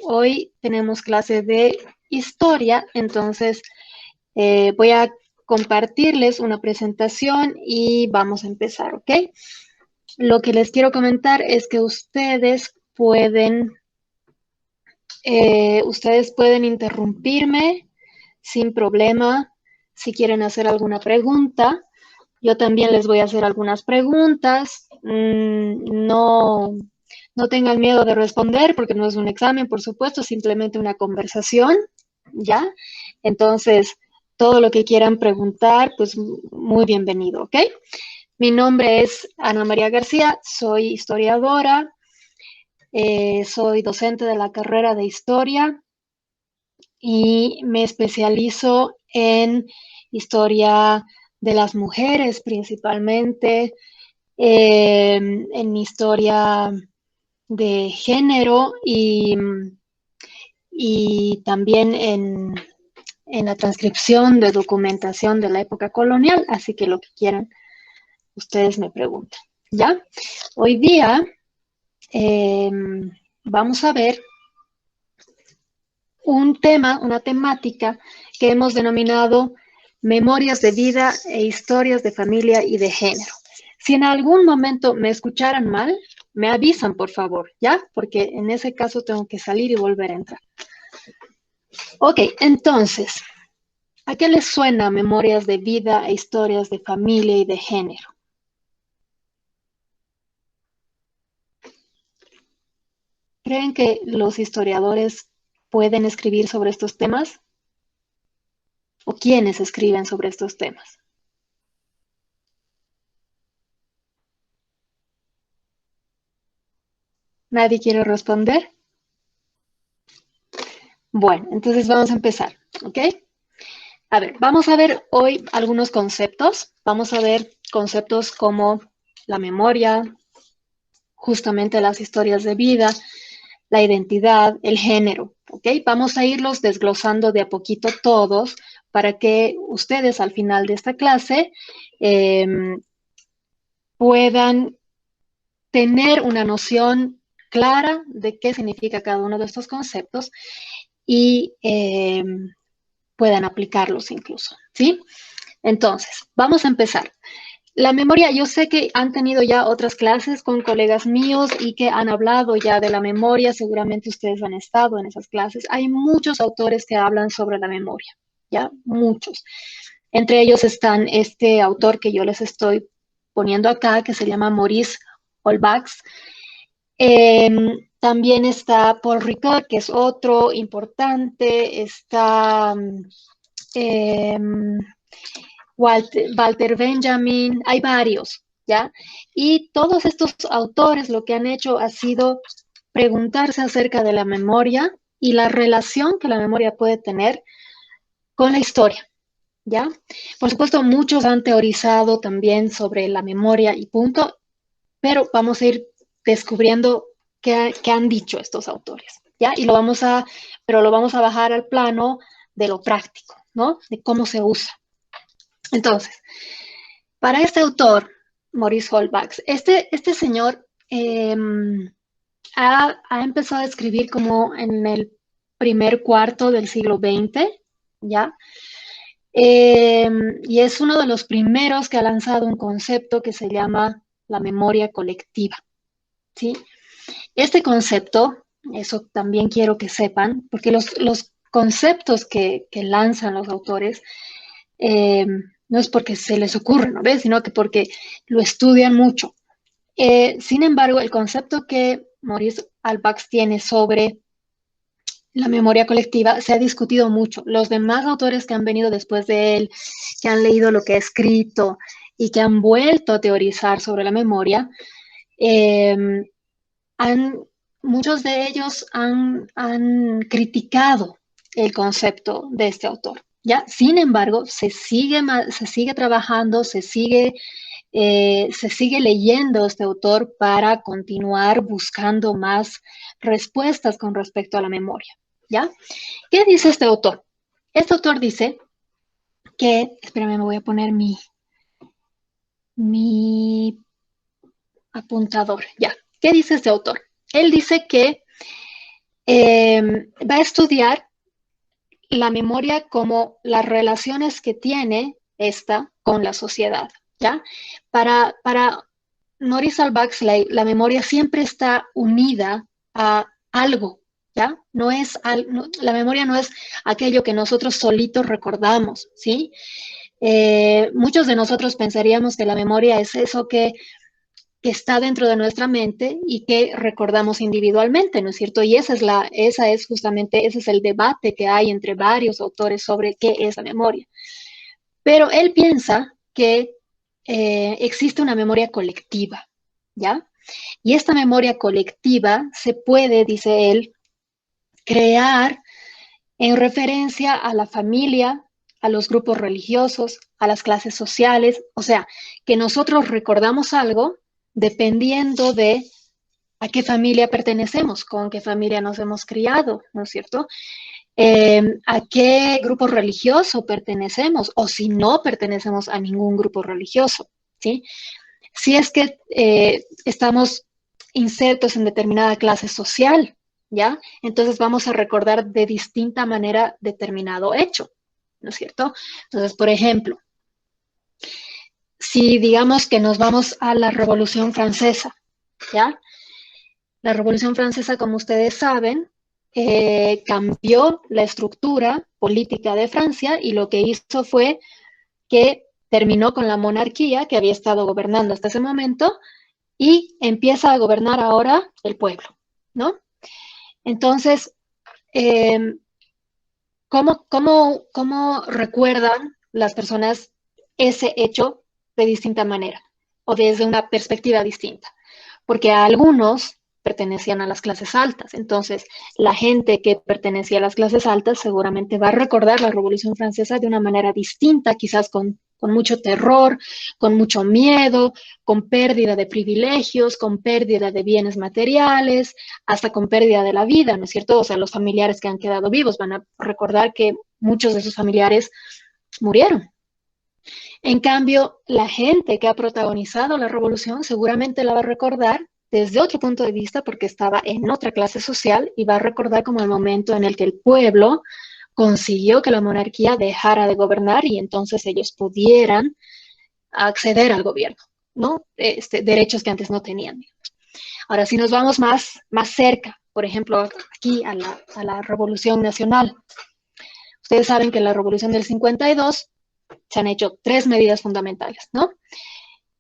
Hoy tenemos clase de historia, entonces voy a compartirles una presentación y vamos a empezar, ¿ok? Lo que les quiero comentar es que ustedes pueden interrumpirme sin problema si quieren hacer alguna pregunta. Yo también les voy a hacer algunas preguntas. No tengan miedo de responder porque no es un examen, por supuesto, simplemente una conversación, ¿ya? Entonces, todo lo que quieran preguntar, pues muy bienvenido, ¿ok? Mi nombre es Ana María García, soy historiadora, soy docente de la carrera de historia y me especializo en historia de las mujeres principalmente, en historia de género y también en la transcripción de documentación de la época colonial, así que lo que quieran, ustedes me preguntan, ¿ya? Hoy día vamos a ver un tema, una temática que hemos denominado memorias de vida e historias de familia y de género. Si en algún momento me escucharan mal, me avisan, por favor, ¿ya? Porque en ese caso tengo que salir y volver a entrar. Ok, entonces, ¿a qué les suena memorias de vida e historias de familia y de género? ¿Creen que los historiadores pueden escribir sobre estos temas? ¿O quiénes escriben sobre estos temas? ¿Nadie quiere responder? Bueno, entonces vamos a empezar, ¿ok? A ver, vamos a ver hoy algunos conceptos. Vamos a ver conceptos como la memoria, justamente las historias de vida, la identidad, el género, ¿ok? Vamos a irlos desglosando de a poquito todos para que ustedes al final de esta clase eh, puedan tener una noción clara de qué significa cada uno de estos conceptos y puedan aplicarlos incluso, ¿sí? Entonces, vamos a empezar. La memoria, yo sé que han tenido ya otras clases con colegas míos y que han hablado ya de la memoria, seguramente ustedes han estado en esas clases. Hay muchos autores que hablan sobre la memoria, ya, muchos. Entre ellos están este autor que yo les estoy poniendo acá, que se llama Maurice Holbach. También está Paul Ricoeur, que es otro importante, está eh, Walter Benjamin, hay varios, ¿ya? Y todos estos autores lo que han hecho ha sido preguntarse acerca de la memoria y la relación que la memoria puede tener con la historia, ¿ya? Por supuesto, muchos han teorizado también sobre la memoria y punto, pero vamos a ir descubriendo qué han dicho estos autores, ¿ya? Pero lo vamos a bajar al plano de lo práctico, ¿no? De cómo se usa. Entonces, para este autor, Maurice Holbach, este señor ha empezado a escribir como en el primer cuarto del siglo XX, ¿ya? Y es uno de los primeros que ha lanzado un concepto que se llama la memoria colectiva, ¿sí? Este concepto, eso también quiero que sepan, porque los conceptos que lanzan los autores eh, no es porque se les ocurre, ¿no ves? Sino que porque lo estudian mucho. Sin embargo, el concepto que Maurice Holbach tiene sobre la memoria colectiva se ha discutido mucho. Los demás autores que han venido después de él, que han leído lo que ha escrito y que han vuelto a teorizar sobre la memoria, eh, han, muchos de ellos han criticado el concepto de este autor. ¿Ya? Sin embargo, se sigue trabajando, se sigue leyendo este autor para continuar buscando más respuestas con respecto a la memoria. ¿Ya? ¿Qué dice este autor? Este autor dice que, espérame, me voy a poner mi apuntador. Ya. ¿Qué dice este autor? Él dice que va a estudiar la memoria como las relaciones que tiene esta con la sociedad, ¿ya? Para Maurice Baxley, la memoria siempre está unida a algo, ¿ya? La memoria no es aquello que nosotros solitos recordamos, ¿sí? Muchos de nosotros pensaríamos que la memoria es eso que está dentro de nuestra mente y que recordamos individualmente, ¿no es cierto? Y esa es justamente, ese es el debate que hay entre varios autores sobre qué es la memoria. Pero él piensa que existe una memoria colectiva, ¿ya? Y esta memoria colectiva se puede, dice él, crear en referencia a la familia, a los grupos religiosos, a las clases sociales, o sea, que nosotros recordamos algo dependiendo de a qué familia pertenecemos, con qué familia nos hemos criado, ¿no es cierto? A qué grupo religioso pertenecemos o si no pertenecemos a ningún grupo religioso, ¿sí? Si es que estamos insertos en determinada clase social, ¿ya? Entonces vamos a recordar de distinta manera determinado hecho, ¿no es cierto? Entonces, por ejemplo, si digamos que nos vamos a la Revolución Francesa, ¿ya? La Revolución Francesa, como ustedes saben, cambió la estructura política de Francia y lo que hizo fue que terminó con la monarquía que había estado gobernando hasta ese momento y empieza a gobernar ahora el pueblo, ¿no? Entonces, eh, ¿cómo recuerdan las personas ese hecho de distinta manera o desde una perspectiva distinta? Porque a algunos pertenecían a las clases altas. Entonces, la gente que pertenecía a las clases altas seguramente va a recordar la Revolución Francesa de una manera distinta, quizás con mucho terror, con mucho miedo, con pérdida de privilegios, con pérdida de bienes materiales, hasta con pérdida de la vida, ¿no es cierto? O sea, los familiares que han quedado vivos van a recordar que muchos de sus familiares murieron. En cambio, la gente que ha protagonizado la revolución seguramente la va a recordar desde otro punto de vista porque estaba en otra clase social y va a recordar como el momento en el que el pueblo consiguió que la monarquía dejara de gobernar y entonces ellos pudieran acceder al gobierno, ¿no? Derechos que antes no tenían. Ahora, si nos vamos más cerca, por ejemplo, aquí a la Revolución Nacional, ustedes saben que en la Revolución del 52 se han hecho tres medidas fundamentales, ¿no?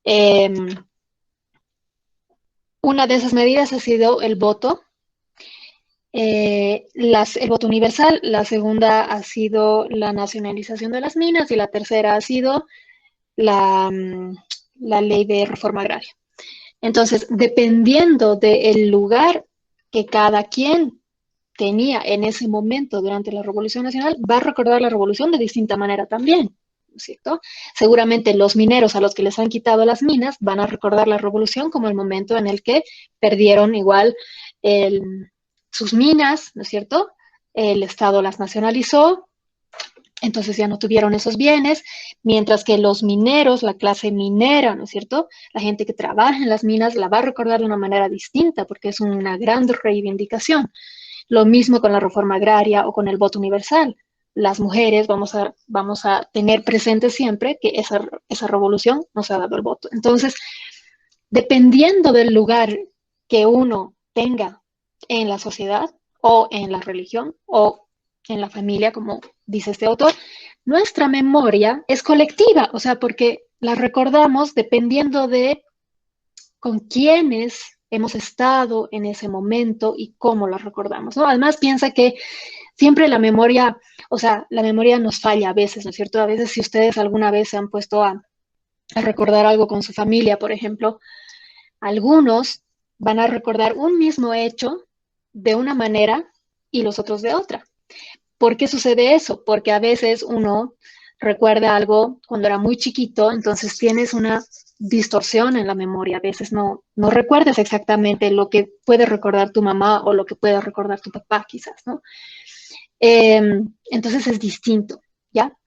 Eh, una de esas medidas ha sido el voto, el voto universal, la segunda ha sido la nacionalización de las minas y la tercera ha sido la, la ley de reforma agraria. Entonces, dependiendo del lugar que cada quien tenía en ese momento durante la Revolución Nacional, va a recordar la revolución de distinta manera también. ¿Cierto? Seguramente los mineros a los que les han quitado las minas van a recordar la revolución como el momento en el que perdieron igual el, sus minas, ¿no es cierto? El Estado las nacionalizó, entonces ya no tuvieron esos bienes, mientras que los mineros, la clase minera, ¿no es cierto? La gente que trabaja en las minas la va a recordar de una manera distinta porque es una gran reivindicación. Lo mismo con la reforma agraria o con el voto universal. Las mujeres vamos a tener presente siempre que esa revolución nos ha dado el voto. Entonces, dependiendo del lugar que uno tenga en la sociedad o en la religión o en la familia, como dice este autor, nuestra memoria es colectiva, o sea, porque la recordamos dependiendo de con quiénes hemos estado en ese momento y cómo la recordamos, ¿no? Además, piensa que siempre la memoria, o sea, la memoria nos falla a veces, ¿no es cierto? A veces si ustedes alguna vez se han puesto a recordar algo con su familia, por ejemplo, algunos van a recordar un mismo hecho de una manera y los otros de otra. ¿Por qué sucede eso? Porque a veces uno recuerda algo cuando era muy chiquito, entonces tienes una distorsión en la memoria. A veces no recuerdas exactamente lo que puede recordar tu mamá o lo que puede recordar tu papá, quizás, ¿no? Entonces es distinto, ¿ya?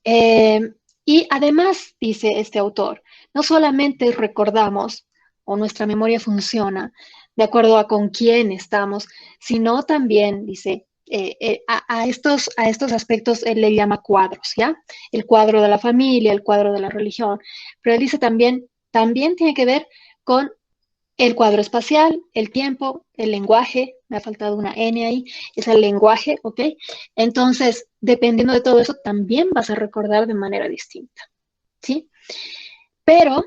Eh, y además, dice este autor, no solamente recordamos o nuestra memoria funciona de acuerdo a con quién estamos, sino también, dice, a estos aspectos él le llama cuadros, ¿ya? El cuadro de la familia, el cuadro de la religión, pero él dice también tiene que ver con el cuadro espacial, el tiempo, el lenguaje, me ha faltado una N ahí, es el lenguaje, ¿ok? Entonces, dependiendo de todo eso, también vas a recordar de manera distinta, ¿sí? Pero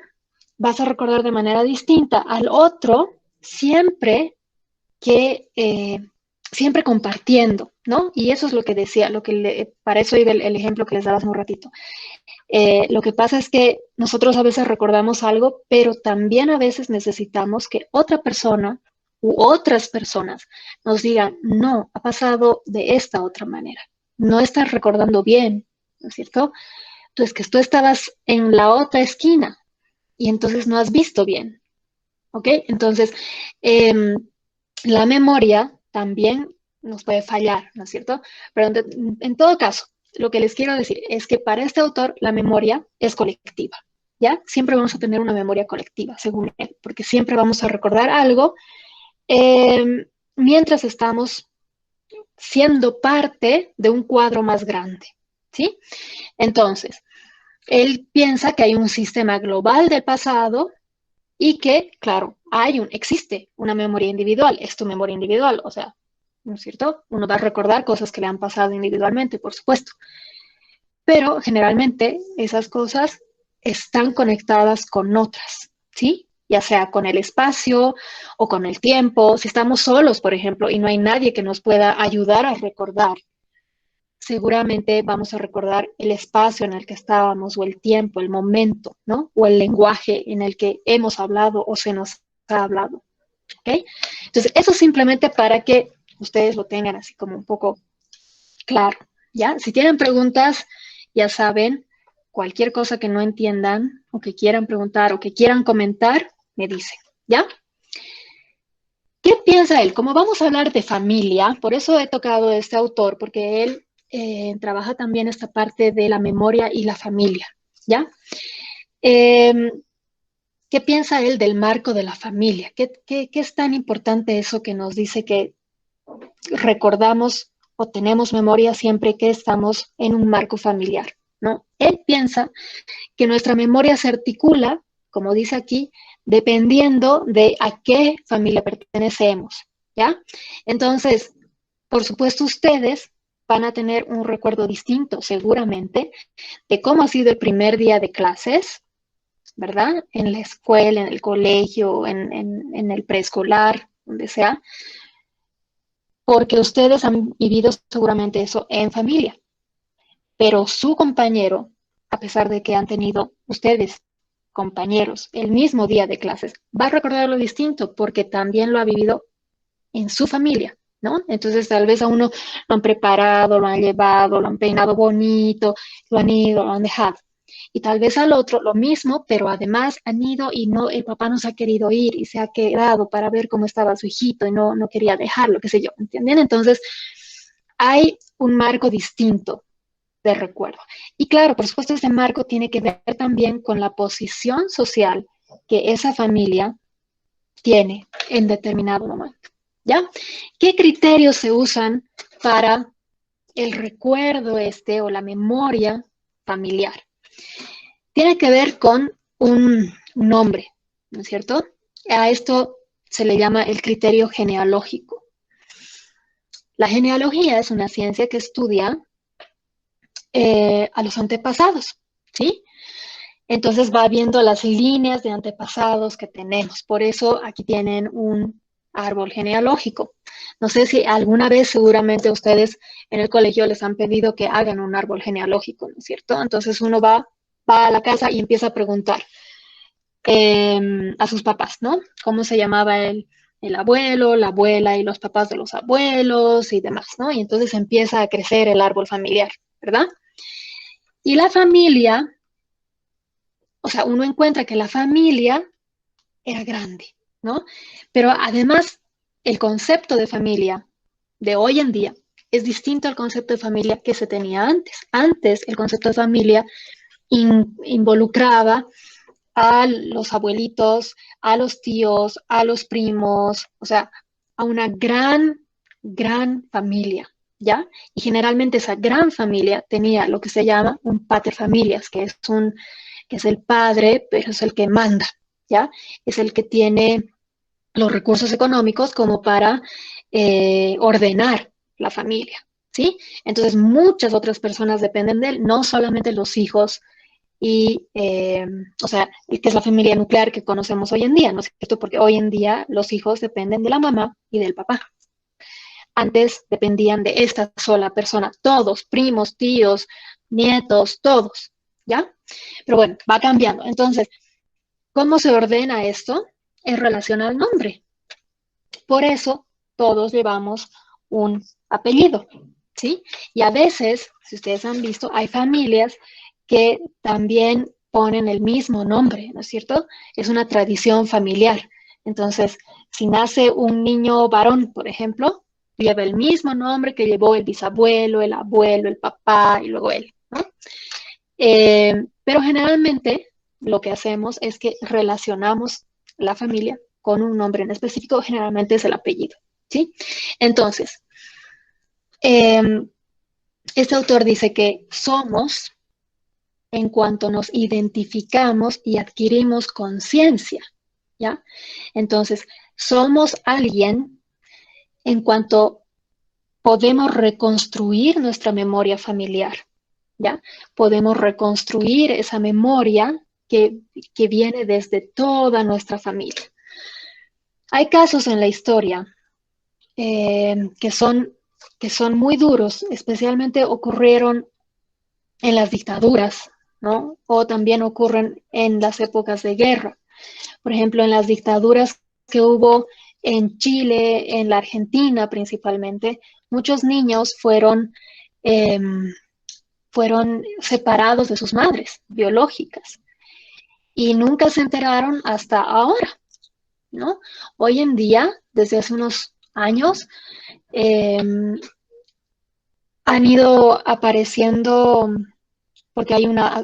vas a recordar de manera distinta al otro siempre que, siempre compartiendo, ¿no? Y eso es lo que decía, para eso iba el ejemplo que les daba hace un ratito. Lo que pasa es que nosotros a veces recordamos algo, pero también a veces necesitamos que otra persona u otras personas nos digan, no, ha pasado de esta otra manera, no estás recordando bien, ¿no es cierto? Entonces, que tú estabas en la otra esquina y entonces no has visto bien, ¿ok? Entonces, eh, la memoria también nos puede fallar, ¿no es cierto? Pero en todo caso, lo que les quiero decir es que para este autor la memoria es colectiva, ¿ya? Siempre vamos a tener una memoria colectiva, según él, porque siempre vamos a recordar algo eh, mientras estamos siendo parte de un cuadro más grande, ¿sí? Entonces, él piensa que hay un sistema global del pasado y que, claro, existe una memoria individual, es tu memoria individual, o sea, ¿no es cierto? Uno va a recordar cosas que le han pasado individualmente, por supuesto, pero generalmente esas cosas están conectadas con otras, ¿sí? Ya sea con el espacio o con el tiempo. Si estamos solos, por ejemplo, y no hay nadie que nos pueda ayudar a recordar, seguramente vamos a recordar el espacio en el que estábamos o el tiempo, el momento, ¿no? O el lenguaje en el que hemos hablado o se nos ha hablado, ¿ok? Entonces, eso simplemente para que ustedes lo tengan así como un poco claro, ¿ya? Si tienen preguntas, ya saben, cualquier cosa que no entiendan o que quieran preguntar o que quieran comentar, me dicen, ¿ya? ¿Qué piensa él? Como vamos a hablar de familia, por eso he tocado a este autor, porque él trabaja también esta parte de la memoria y la familia, ¿ya? Eh, ¿Qué piensa él del marco de la familia? ¿Qué es tan importante eso que nos dice que recordamos o tenemos memoria siempre que estamos en un marco familiar, ¿no? Él piensa que nuestra memoria se articula, como dice aquí, dependiendo de a qué familia pertenecemos, ¿ya? Entonces, por supuesto, ustedes van a tener un recuerdo distinto, seguramente, de cómo ha sido el primer día de clases, ¿verdad? En la escuela, en el colegio, en el preescolar, donde sea, porque ustedes han vivido seguramente eso en familia, pero su compañero, a pesar de que han tenido ustedes compañeros el mismo día de clases, va a recordarlo distinto porque también lo ha vivido en su familia, ¿no? Entonces tal vez a uno lo han preparado, lo han llevado, lo han peinado bonito, lo han ido, lo han dejado. Y tal vez al otro lo mismo, pero además han ido y no, el papá no se ha querido ir y se ha quedado para ver cómo estaba su hijito y no quería dejarlo, qué sé yo, ¿entienden? Entonces hay un marco distinto de recuerdo. Y claro, por supuesto, ese marco tiene que ver también con la posición social que esa familia tiene en determinado momento. ¿Ya? ¿Qué criterios se usan para el recuerdo o la memoria familiar? Tiene que ver con un nombre, ¿no es cierto? A esto se le llama el criterio genealógico. La genealogía es una ciencia que estudia a los antepasados, ¿sí? Entonces va viendo las líneas de antepasados que tenemos. Por eso aquí tienen un árbol genealógico. No sé si alguna vez seguramente ustedes en el colegio les han pedido que hagan un árbol genealógico, ¿no es cierto? Entonces uno va a la casa y empieza a preguntar a sus papás, ¿no? ¿Cómo se llamaba el abuelo, la abuela y los papás de los abuelos y demás, ¿no? Y entonces empieza a crecer el árbol familiar, ¿verdad? Y la familia, o sea, uno encuentra que la familia era grande, ¿no? Pero además, el concepto de familia de hoy en día es distinto al concepto de familia que se tenía antes. Antes, el concepto de familia involucraba a los abuelitos, a los tíos, a los primos, o sea, a una gran familia, ¿ya? Y generalmente esa gran familia tenía lo que se llama un paterfamilias, que es el padre, pero es el que manda, ¿ya? Es el que tiene los recursos económicos como para ordenar la familia, ¿sí? Entonces muchas otras personas dependen de él, no solamente los hijos y, o sea, que es la familia nuclear que conocemos hoy en día, ¿no es cierto? Porque hoy en día los hijos dependen de la mamá y del papá. Antes dependían de esta sola persona, todos, primos, tíos, nietos, todos, ¿ya? Pero bueno, va cambiando. Entonces, ¿cómo se ordena esto? En relación al nombre. Por eso todos llevamos un apellido, ¿sí? Y a veces, si ustedes han visto, hay familias que también ponen el mismo nombre, ¿no es cierto? Es una tradición familiar. Entonces, si nace un niño varón, por ejemplo, lleva el mismo nombre que llevó el bisabuelo, el abuelo, el papá y luego él, ¿no? Pero generalmente lo que hacemos es que relacionamos la familia con un nombre en específico, generalmente es el apellido, ¿sí? Entonces, eh, este autor dice que somos en cuanto nos identificamos y adquirimos conciencia, ¿ya? Entonces, somos alguien en cuanto podemos reconstruir nuestra memoria familiar, ¿ya? Podemos reconstruir esa memoria que viene desde toda nuestra familia. Hay casos en la historia eh, que, son, que son muy duros, especialmente ocurrieron en las dictaduras, ¿no? O también ocurren en las épocas de guerra. Por ejemplo, en las dictaduras que hubo en Chile, en la Argentina principalmente, muchos niños eh, fueron separados de sus madres biológicas y nunca se enteraron hasta ahora, ¿no? Hoy en día, desde hace unos años, eh, han ido apareciendo, porque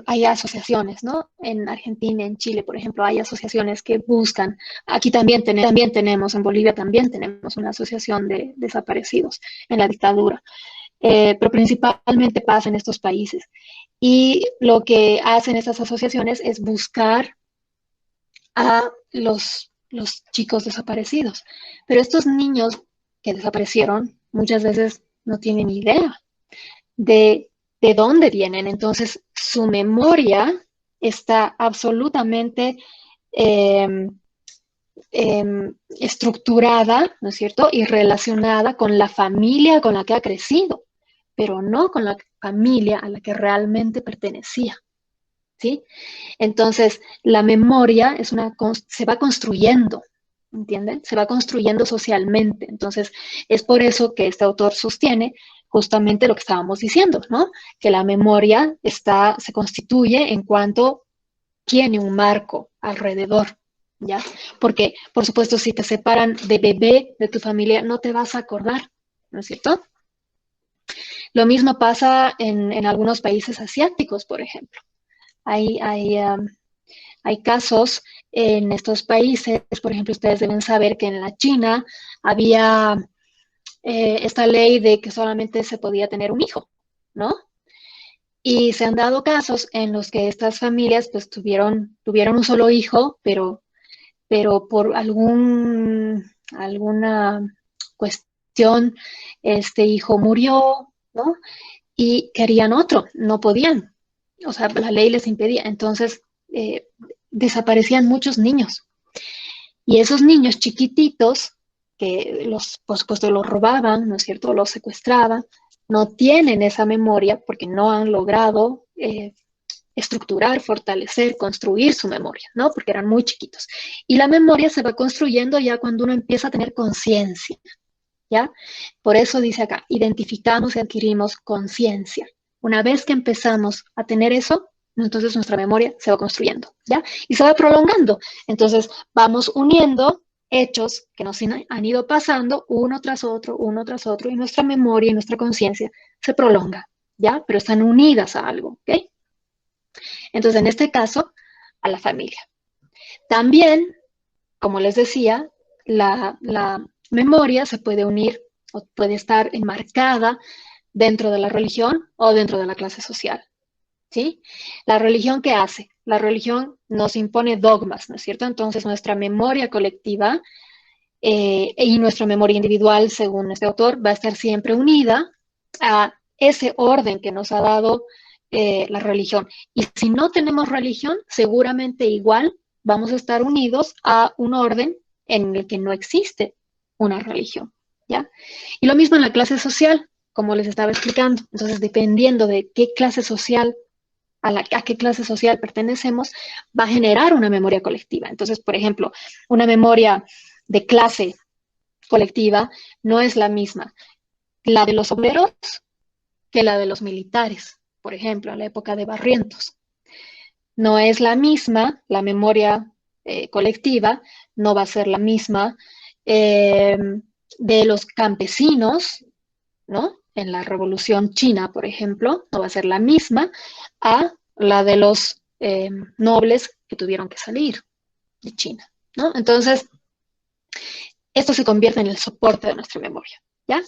hay asociaciones, ¿no? En Argentina, en Chile, por ejemplo, hay asociaciones que buscan, aquí también tenemos, en Bolivia también tenemos una asociación de desaparecidos en la dictadura, pero principalmente pasa en estos países. Y lo que hacen estas asociaciones es buscar a los chicos desaparecidos. Pero estos niños que desaparecieron muchas veces no tienen idea de, de dónde vienen. Entonces, su memoria está absolutamente eh, estructurada, ¿no es cierto? Y relacionada con la familia con la que ha crecido, pero no con la familia a la que realmente pertenecía. ¿Sí? Entonces, la memoria se va construyendo, ¿entienden? Se va construyendo socialmente. Entonces, es por eso que este autor sostiene justamente lo que estábamos diciendo, ¿no? Que la memoria se constituye en cuanto tiene un marco alrededor, ¿ya? Porque, por supuesto, si te separan de bebé de tu familia, no te vas a acordar, ¿no es cierto? Lo mismo pasa en algunos países asiáticos, por ejemplo. Hay, hay, um, Hay casos en estos países, por ejemplo, ustedes deben saber que en la China había esta ley de que solamente se podía tener un hijo, ¿no? Y se han dado casos en los que estas familias pues tuvieron un solo hijo, pero por alguna cuestión, este hijo murió, ¿no? Y querían otro, no podían, o sea, la ley les impedía. Entonces, eh, desaparecían muchos niños. Y esos niños chiquititos, por supuesto, los robaban, ¿no es cierto? Los secuestraban, no tienen esa memoria porque no han logrado estructurar, fortalecer, construir su memoria, ¿no? Porque eran muy chiquitos. Y la memoria se va construyendo ya cuando uno empieza a tener conciencia, ¿ya? Por eso dice acá, identificamos y adquirimos conciencia. Una vez que empezamos a tener eso, entonces nuestra memoria se va construyendo, ¿ya? Y se va prolongando. Entonces vamos uniendo hechos que nos han ido pasando uno tras otro, y nuestra memoria y nuestra conciencia se prolonga, ¿ya? Pero están unidas a algo, ¿ok? Entonces, en este caso, a la familia. También, como les decía, la memoria se puede unir o puede estar enmarcada dentro de la religión o dentro de la clase social, ¿sí? ¿La religión qué hace? La religión nos impone dogmas, ¿no es cierto? Entonces nuestra memoria colectiva y nuestra memoria individual, según este autor, va a estar siempre unida a ese orden que nos ha dado la religión. Y si no tenemos religión, seguramente igual vamos a estar unidos a un orden en el que no existe una religión, ¿ya? Y lo mismo en la clase social, como les estaba explicando. Entonces, dependiendo de qué clase social a qué clase social pertenecemos, va a generar una memoria colectiva. Entonces, por ejemplo, una memoria de clase colectiva no es la misma la de los obreros que la de los militares, por ejemplo, en la época de Barrientos. No es la misma, la memoria colectiva no va a ser la misma eh, de los campesinos, ¿no? En la Revolución China, por ejemplo, no va a ser la misma a la de los nobles que tuvieron que salir de China, ¿no? Entonces, esto se convierte en el soporte de nuestra memoria, ¿ya?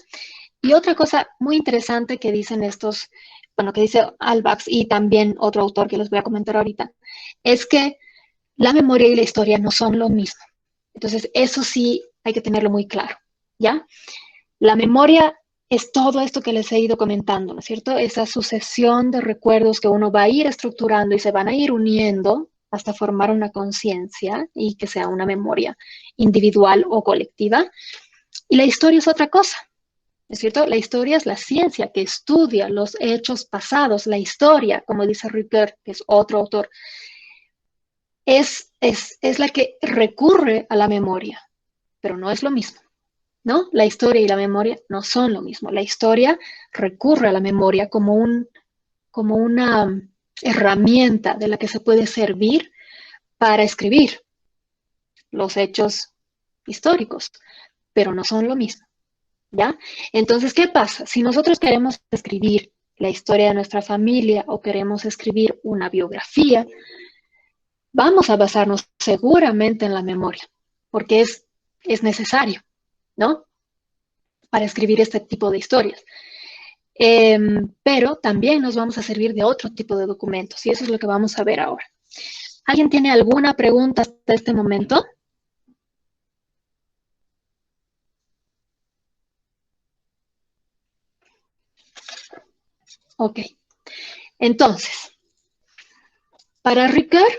Y otra cosa muy interesante que dicen estos, bueno, que dice Albax y también otro autor que les voy a comentar ahorita, es que la memoria y la historia no son lo mismo. Entonces, eso sí hay que tenerlo muy claro, ¿ya? La memoria es todo esto que les he ido comentando, ¿no es cierto? Esa sucesión de recuerdos que uno va a ir estructurando y se van a ir uniendo hasta formar una conciencia y que sea una memoria individual o colectiva. Y la historia es otra cosa, ¿no es cierto? La historia es la ciencia que estudia los hechos pasados. La historia, como dice Ricoeur, que es otro autor, es la que recurre a la memoria, pero no es lo mismo, ¿no? La historia y la memoria no son lo mismo. La historia recurre a la memoria como una herramienta de la que se puede servir para escribir los hechos históricos, pero no son lo mismo, ¿ya? Entonces, ¿qué pasa? Si nosotros queremos escribir la historia de nuestra familia o queremos escribir una biografía, vamos a basarnos seguramente en la memoria, porque es necesario, ¿no? Para escribir este tipo de historias. Pero también nos vamos a servir de otro tipo de documentos y eso es lo que vamos a ver ahora. ¿Alguien tiene alguna pregunta hasta este momento? Ok, entonces, para Ricoeur,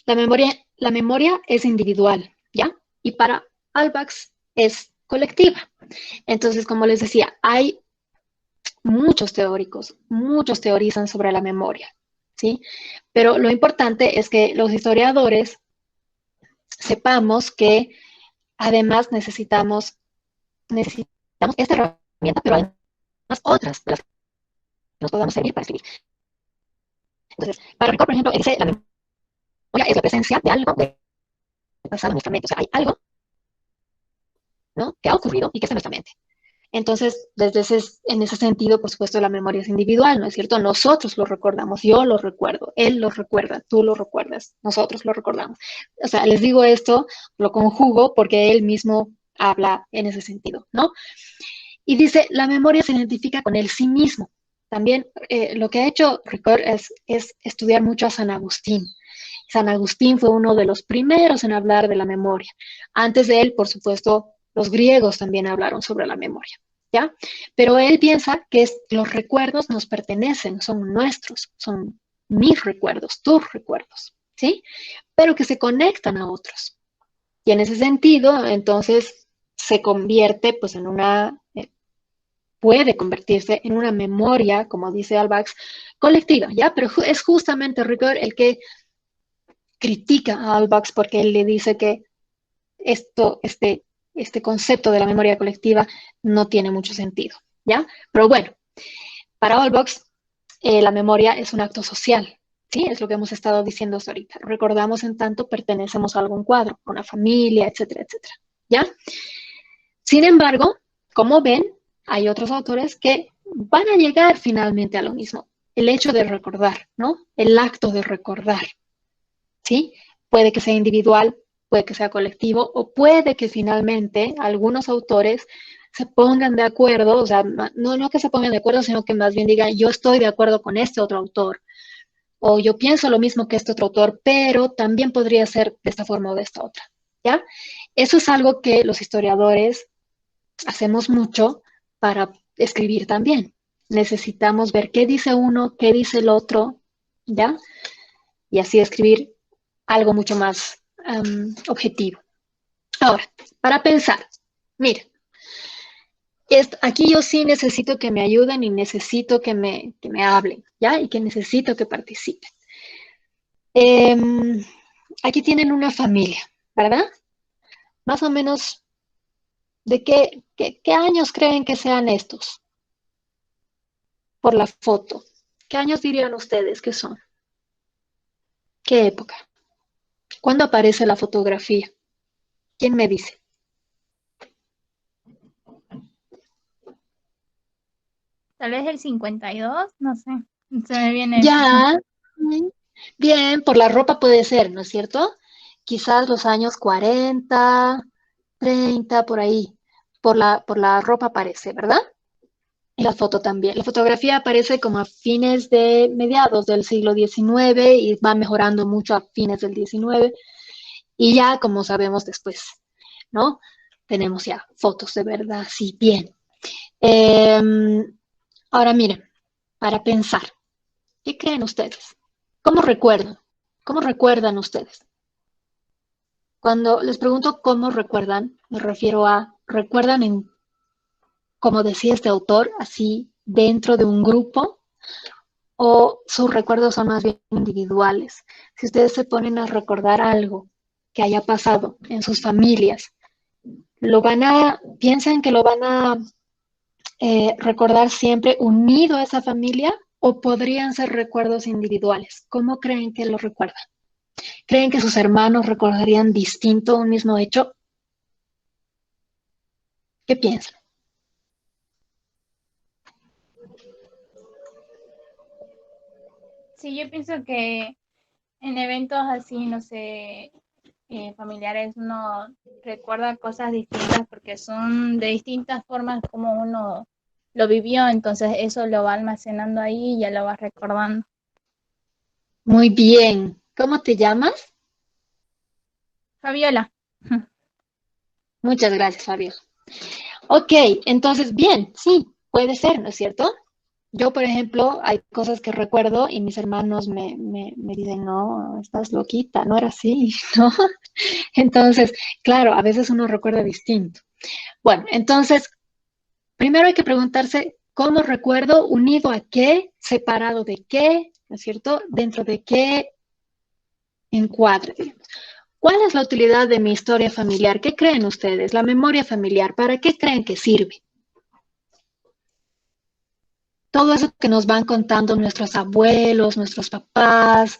la memoria es individual, ¿ya? Y para Albax es colectiva. Entonces, como les decía, hay muchos teóricos, muchos teorizan sobre la memoria, ¿sí? Pero lo importante es que los historiadores sepamos que además necesitamos esta herramienta, pero además otras de las que nos podamos servir para escribir. Entonces, para Ricoeur, por ejemplo, él dice la memoria es la presencia de algo de pasado en nuestra mente. O sea, hay algo, ¿no? Que ha ocurrido y que está en nuestra mente. Entonces, en ese sentido, por supuesto, la memoria es individual, ¿no es cierto? Nosotros lo recordamos, yo lo recuerdo, él lo recuerda, tú lo recuerdas, nosotros lo recordamos. O sea, les digo esto, lo conjugo porque él mismo habla en ese sentido, ¿no? Y dice, la memoria se identifica con el sí mismo. También lo que ha hecho Ricoeur es estudiar mucho a San Agustín. San Agustín fue uno de los primeros en hablar de la memoria. Antes de él, por supuesto, los griegos también hablaron sobre la memoria, ¿ya? Pero él piensa que los recuerdos nos pertenecen, son nuestros, son mis recuerdos, tus recuerdos, ¿sí? Pero que se conectan a otros. Y en ese sentido, entonces, se convierte pues en puede convertirse en una memoria, como dice Albax, colectiva, ¿ya? Pero es justamente Ricoeur el que critica a Albax porque él le dice que este concepto de la memoria colectiva no tiene mucho sentido, ¿ya? Pero bueno, para Albax, la memoria es un acto social, ¿sí? Es lo que hemos estado diciendo hasta ahorita. Recordamos en tanto pertenecemos a algún cuadro, a una familia, etcétera, etcétera, ¿ya? Sin embargo, como ven, hay otros autores que van a llegar finalmente a lo mismo. El hecho de recordar, ¿no? El acto de recordar, ¿sí? Puede que sea individual, puede que sea colectivo, o puede que finalmente algunos autores se pongan de acuerdo, o sea, no que se pongan de acuerdo, sino que más bien digan, yo estoy de acuerdo con este otro autor, o yo pienso lo mismo que este otro autor, pero también podría ser de esta forma o de esta otra, ¿ya? Eso es algo que los historiadores hacemos mucho para escribir también. Necesitamos ver qué dice uno, qué dice el otro, ¿ya? Y así escribir algo mucho más objetivo. Ahora, para pensar, mira, aquí yo sí necesito que me ayuden y necesito que me hablen, ¿ya? Y que necesito que participen. Eh, Aquí tienen una familia, ¿verdad? Más o menos, ¿de qué años creen que sean estos? Por la foto. ¿Qué años dirían ustedes que son? ¿Qué época? ¿Cuándo aparece la fotografía? ¿Quién me dice? Tal vez el 52, no sé. Se me viene eso. Ya, bien, por la ropa puede ser, ¿no es cierto? Quizás los años 40, 30, por ahí. Por la ropa aparece, ¿verdad? Y la foto también. La fotografía aparece como a fines de mediados del siglo XIX y va mejorando mucho a fines del XIX. Y ya, como sabemos después, ¿no? Tenemos ya fotos de verdad, sí, bien. Eh, Ahora miren, para pensar, ¿qué creen ustedes? ¿Cómo recuerdan? ¿Cómo recuerdan ustedes? Cuando les pregunto cómo recuerdan, me refiero a, ¿recuerdan en, como decía este autor, así dentro de un grupo o sus recuerdos son más bien individuales? Si ustedes se ponen a recordar algo que haya pasado en sus familias, piensan que lo van a recordar siempre unido a esa familia o podrían ser recuerdos individuales. ¿Cómo creen que lo recuerdan? ¿Creen que sus hermanos recordarían distinto un mismo hecho? ¿Qué piensan? Sí, yo pienso que en eventos así, no sé, familiares, uno recuerda cosas distintas porque son de distintas formas como uno lo vivió, entonces eso lo va almacenando ahí y ya lo va recordando. Muy bien. ¿Cómo te llamas? Fabiola. Muchas gracias, Fabio. Ok, entonces, bien, sí, puede ser, ¿no es cierto? Yo, por ejemplo, hay cosas que recuerdo y mis hermanos me dicen, no, estás loquita, no era así, ¿no? Entonces, claro, a veces uno recuerda distinto. Bueno, entonces, primero hay que preguntarse cómo recuerdo, unido a qué, separado de qué, ¿no es cierto? Dentro de qué encuadre, digamos. ¿Cuál es la utilidad de mi historia familiar? ¿Qué creen ustedes? La memoria familiar, ¿para qué creen que sirve? Todo eso que nos van contando nuestros abuelos, nuestros papás,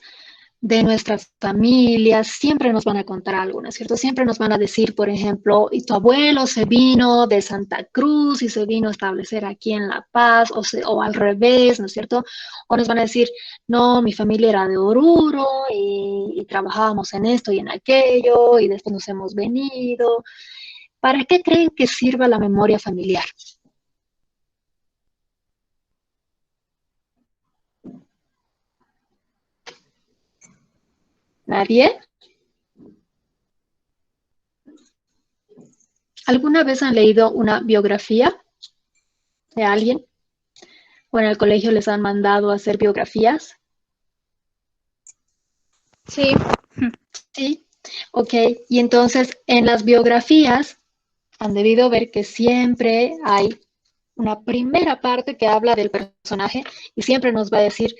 de nuestras familias, siempre nos van a contar algo, ¿no es cierto? Siempre nos van a decir, por ejemplo, y tu abuelo se vino de Santa Cruz y se vino a establecer aquí en La Paz, o al revés, ¿no es cierto? O nos van a decir, no, mi familia era de Oruro y trabajábamos en esto y en aquello y después nos hemos venido. ¿Para qué creen que sirva la memoria familiar? ¿Nadie? ¿Alguna vez han leído una biografía de alguien? ¿O en el colegio les han mandado a hacer biografías? Sí, Sí, ok. Y entonces en las biografías han debido ver que siempre hay una primera parte que habla del personaje y siempre nos va a decir,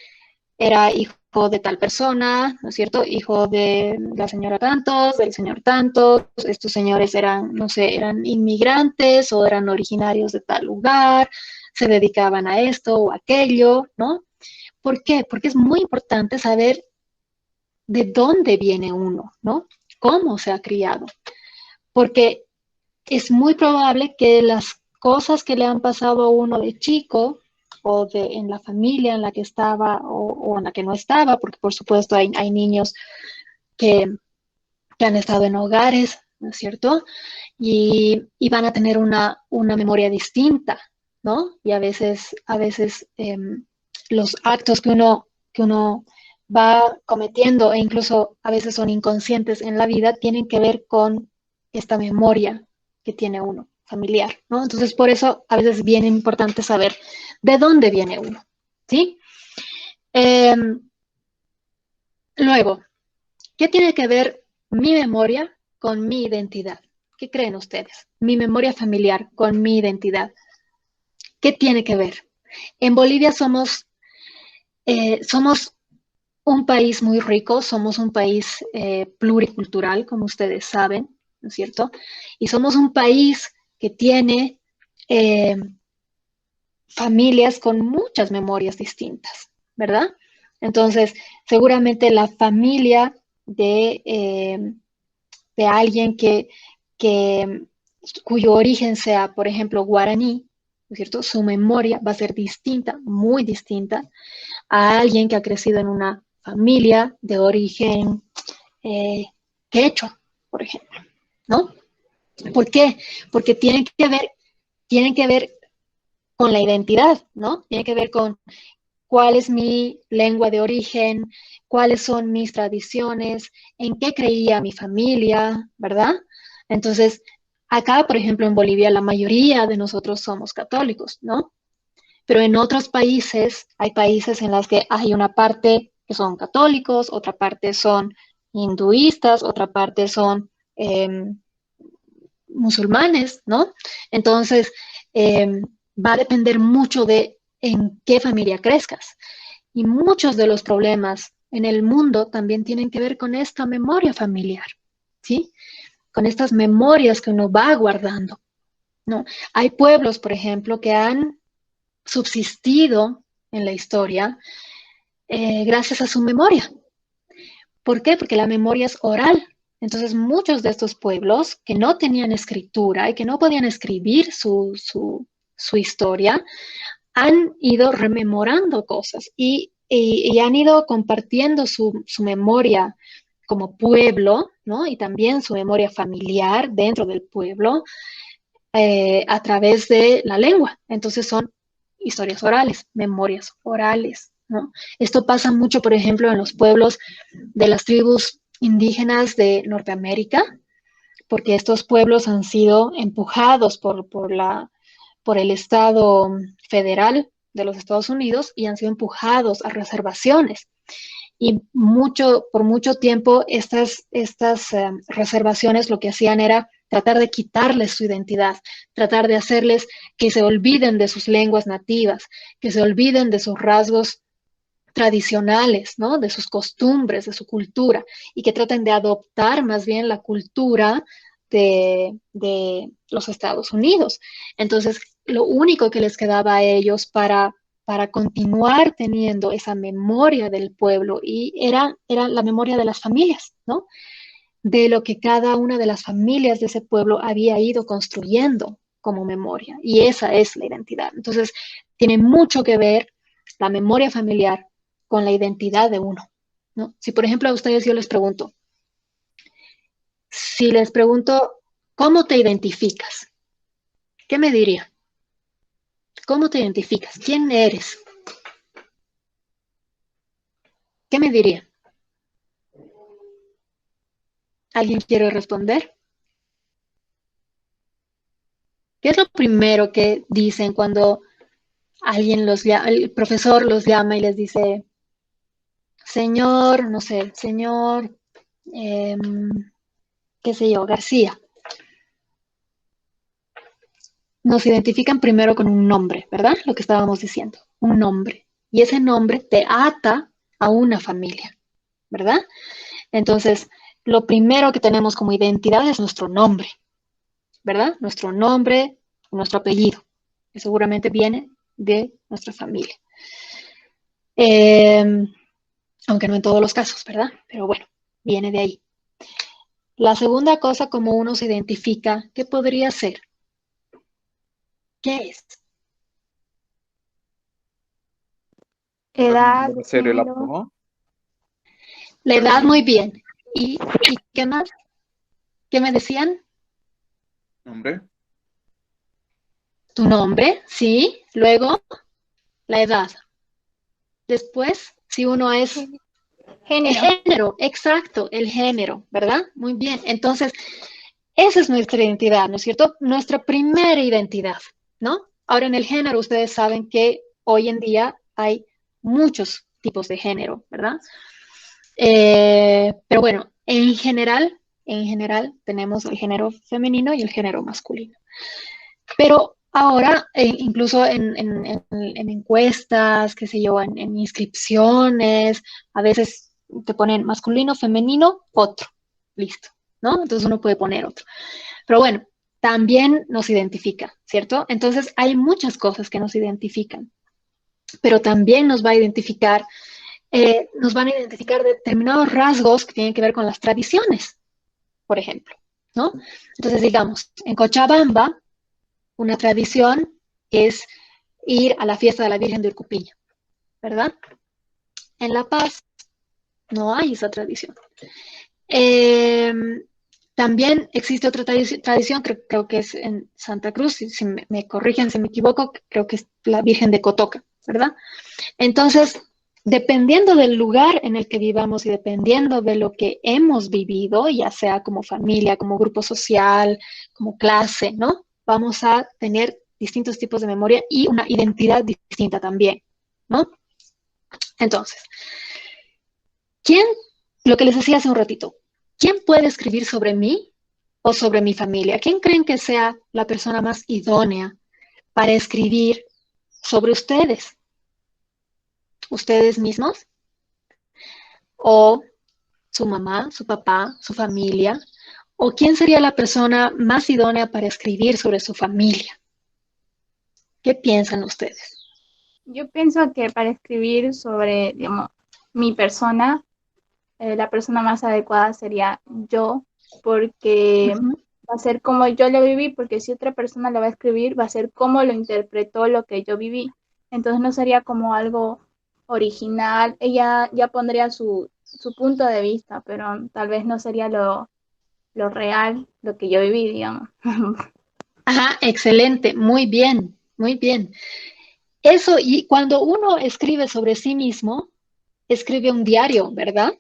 era hijo de tal persona, ¿no es cierto? Hijo de la señora tantos, del señor tantos, estos señores eran, no sé, eran inmigrantes o eran originarios de tal lugar, se dedicaban a esto o aquello, ¿no? ¿Por qué? Porque es muy importante saber de dónde viene uno, ¿no? Cómo se ha criado. Porque es muy probable que las cosas que le han pasado a uno de chico o en la familia en la que estaba o en la que no estaba, porque por supuesto hay niños que que han estado en hogares, ¿no es cierto? Y van a tener una memoria distinta, ¿no? Y a veces los actos que uno va cometiendo e incluso a veces son inconscientes en la vida, tienen que ver con esta memoria que tiene uno familiar, ¿no? Entonces, por eso a veces es bien importante saber de dónde viene uno, ¿sí? Eh, luego, ¿qué tiene que ver mi memoria con mi identidad? ¿Qué creen ustedes? Mi memoria familiar con mi identidad. ¿Qué tiene que ver? En Bolivia somos un país muy rico, somos un país pluricultural, como ustedes saben, ¿no es cierto? Y somos un país que tiene eh, familias con muchas memorias distintas, ¿verdad? Entonces, seguramente la familia de alguien que, cuyo origen sea, por ejemplo, guaraní, ¿no es cierto? Su memoria va a ser distinta, muy distinta, a alguien que ha crecido en una familia de origen quechua, por ejemplo, ¿no? ¿Por qué? Porque tienen que ver con la identidad, ¿no? Tiene que ver con cuál es mi lengua de origen, cuáles son mis tradiciones, en qué creía mi familia, ¿verdad? Entonces, acá, por ejemplo, en Bolivia, la mayoría de nosotros somos católicos, ¿no? Pero en otros países, hay países en los que hay una parte que son católicos, otra parte son hinduistas, otra parte son musulmanes, ¿no? Entonces, va a depender mucho de en qué familia crezcas. Y muchos de los problemas en el mundo también tienen que ver con esta memoria familiar, ¿sí? Con estas memorias que uno va guardando, ¿no? Hay pueblos, por ejemplo, que han subsistido en la historia gracias a su memoria. ¿Por qué? Porque la memoria es oral. Entonces, muchos de estos pueblos que no tenían escritura y que no podían escribir su historia, han ido rememorando cosas y han ido compartiendo su memoria como pueblo, ¿no? Y también su memoria familiar dentro del pueblo a través de la lengua. Entonces son historias orales, memorias orales, ¿no? Esto pasa mucho, por ejemplo, en los pueblos de las tribus indígenas de Norteamérica, porque estos pueblos han sido empujados por el Estado federal de los Estados Unidos y han sido empujados a reservaciones. Y por mucho tiempo estas reservaciones lo que hacían era tratar de quitarles su identidad, tratar de hacerles que se olviden de sus lenguas nativas, que se olviden de sus rasgos tradicionales, ¿no? De sus costumbres, de su cultura, y que traten de adoptar más bien la cultura de los Estados Unidos. Entonces, lo único que les quedaba a ellos para continuar teniendo esa memoria del pueblo y era la memoria de las familias, ¿no? De lo que cada una de las familias de ese pueblo había ido construyendo como memoria. Y esa es la identidad. Entonces, tiene mucho que ver la memoria familiar con la identidad de uno, ¿no? Si, por ejemplo, a ustedes yo les pregunto, si les pregunto, ¿cómo te identificas? ¿Qué me diría? ¿Cómo te identificas? ¿Quién eres? ¿Qué me diría? ¿Alguien quiere responder? ¿Qué es lo primero que dicen cuando alguien el profesor los llama y les dice, señor, no sé, señor, eh, qué sé yo, García? Nos identifican primero con un nombre, ¿verdad? Lo que estábamos diciendo, un nombre. Y ese nombre te ata a una familia, ¿verdad? Entonces, lo primero que tenemos como identidad es nuestro nombre, ¿verdad? Nuestro nombre, nuestro apellido, que seguramente viene de nuestra familia. Eh, aunque no en todos los casos, ¿verdad? Pero bueno, viene de ahí. La segunda cosa, como uno se identifica, ¿qué podría ser? ¿Qué es? Edad, Debe ser el género, apodo. La edad, muy bien. ¿Y qué más? ¿Qué me decían? Nombre. Tu nombre, sí. Luego, la edad. Después, si uno es el Género. género, exacto, el género, ¿verdad? Muy bien. Entonces, esa es nuestra identidad, ¿no es cierto? Nuestra primera identidad, ¿no? Ahora, en el género, ustedes saben que hoy en día hay muchos tipos de género, ¿verdad? Pero bueno, en general tenemos el género femenino y el género masculino. Pero ahora, incluso en encuestas, qué sé yo, en inscripciones, a veces te ponen masculino, femenino, otro, listo, ¿no? Entonces uno puede poner otro. Pero bueno, también nos identifica, ¿cierto? Entonces hay muchas cosas que nos identifican, pero también nos van a identificar determinados rasgos que tienen que ver con las tradiciones, por ejemplo, ¿no? Entonces, digamos, en Cochabamba, una tradición es ir a la fiesta de la Virgen de Urcupiña, ¿verdad? En La Paz no hay esa tradición. Eh, También existe otra tradición, creo que es en Santa Cruz, si me corrigen si me equivoco, creo que es la Virgen de Cotoca, ¿verdad? Entonces, dependiendo del lugar en el que vivamos y dependiendo de lo que hemos vivido, ya sea como familia, como grupo social, como clase, ¿no? Vamos a tener distintos tipos de memoria y una identidad distinta también, ¿no? Entonces, ¿quién, lo que les decía hace un ratito, quién puede escribir sobre mí o sobre mi familia? ¿Quién creen que sea la persona más idónea para escribir sobre ustedes? ¿Ustedes mismos? ¿O su mamá, su papá, su familia? ¿O quién sería la persona más idónea para escribir sobre su familia? ¿Qué piensan ustedes? Yo pienso que para escribir sobre, digamos, mi persona, la persona más adecuada sería yo, porque Ujú. va a ser como yo lo viví, porque si otra persona lo va a escribir, va a ser como lo interpretó lo que yo viví. Entonces no sería como algo original, ella ya pondría su punto de vista, pero tal vez no sería lo real, lo que yo viví, digamos. Ajá, excelente, muy bien, muy bien. Eso, y cuando uno escribe sobre sí mismo, escribe un diario, ¿verdad?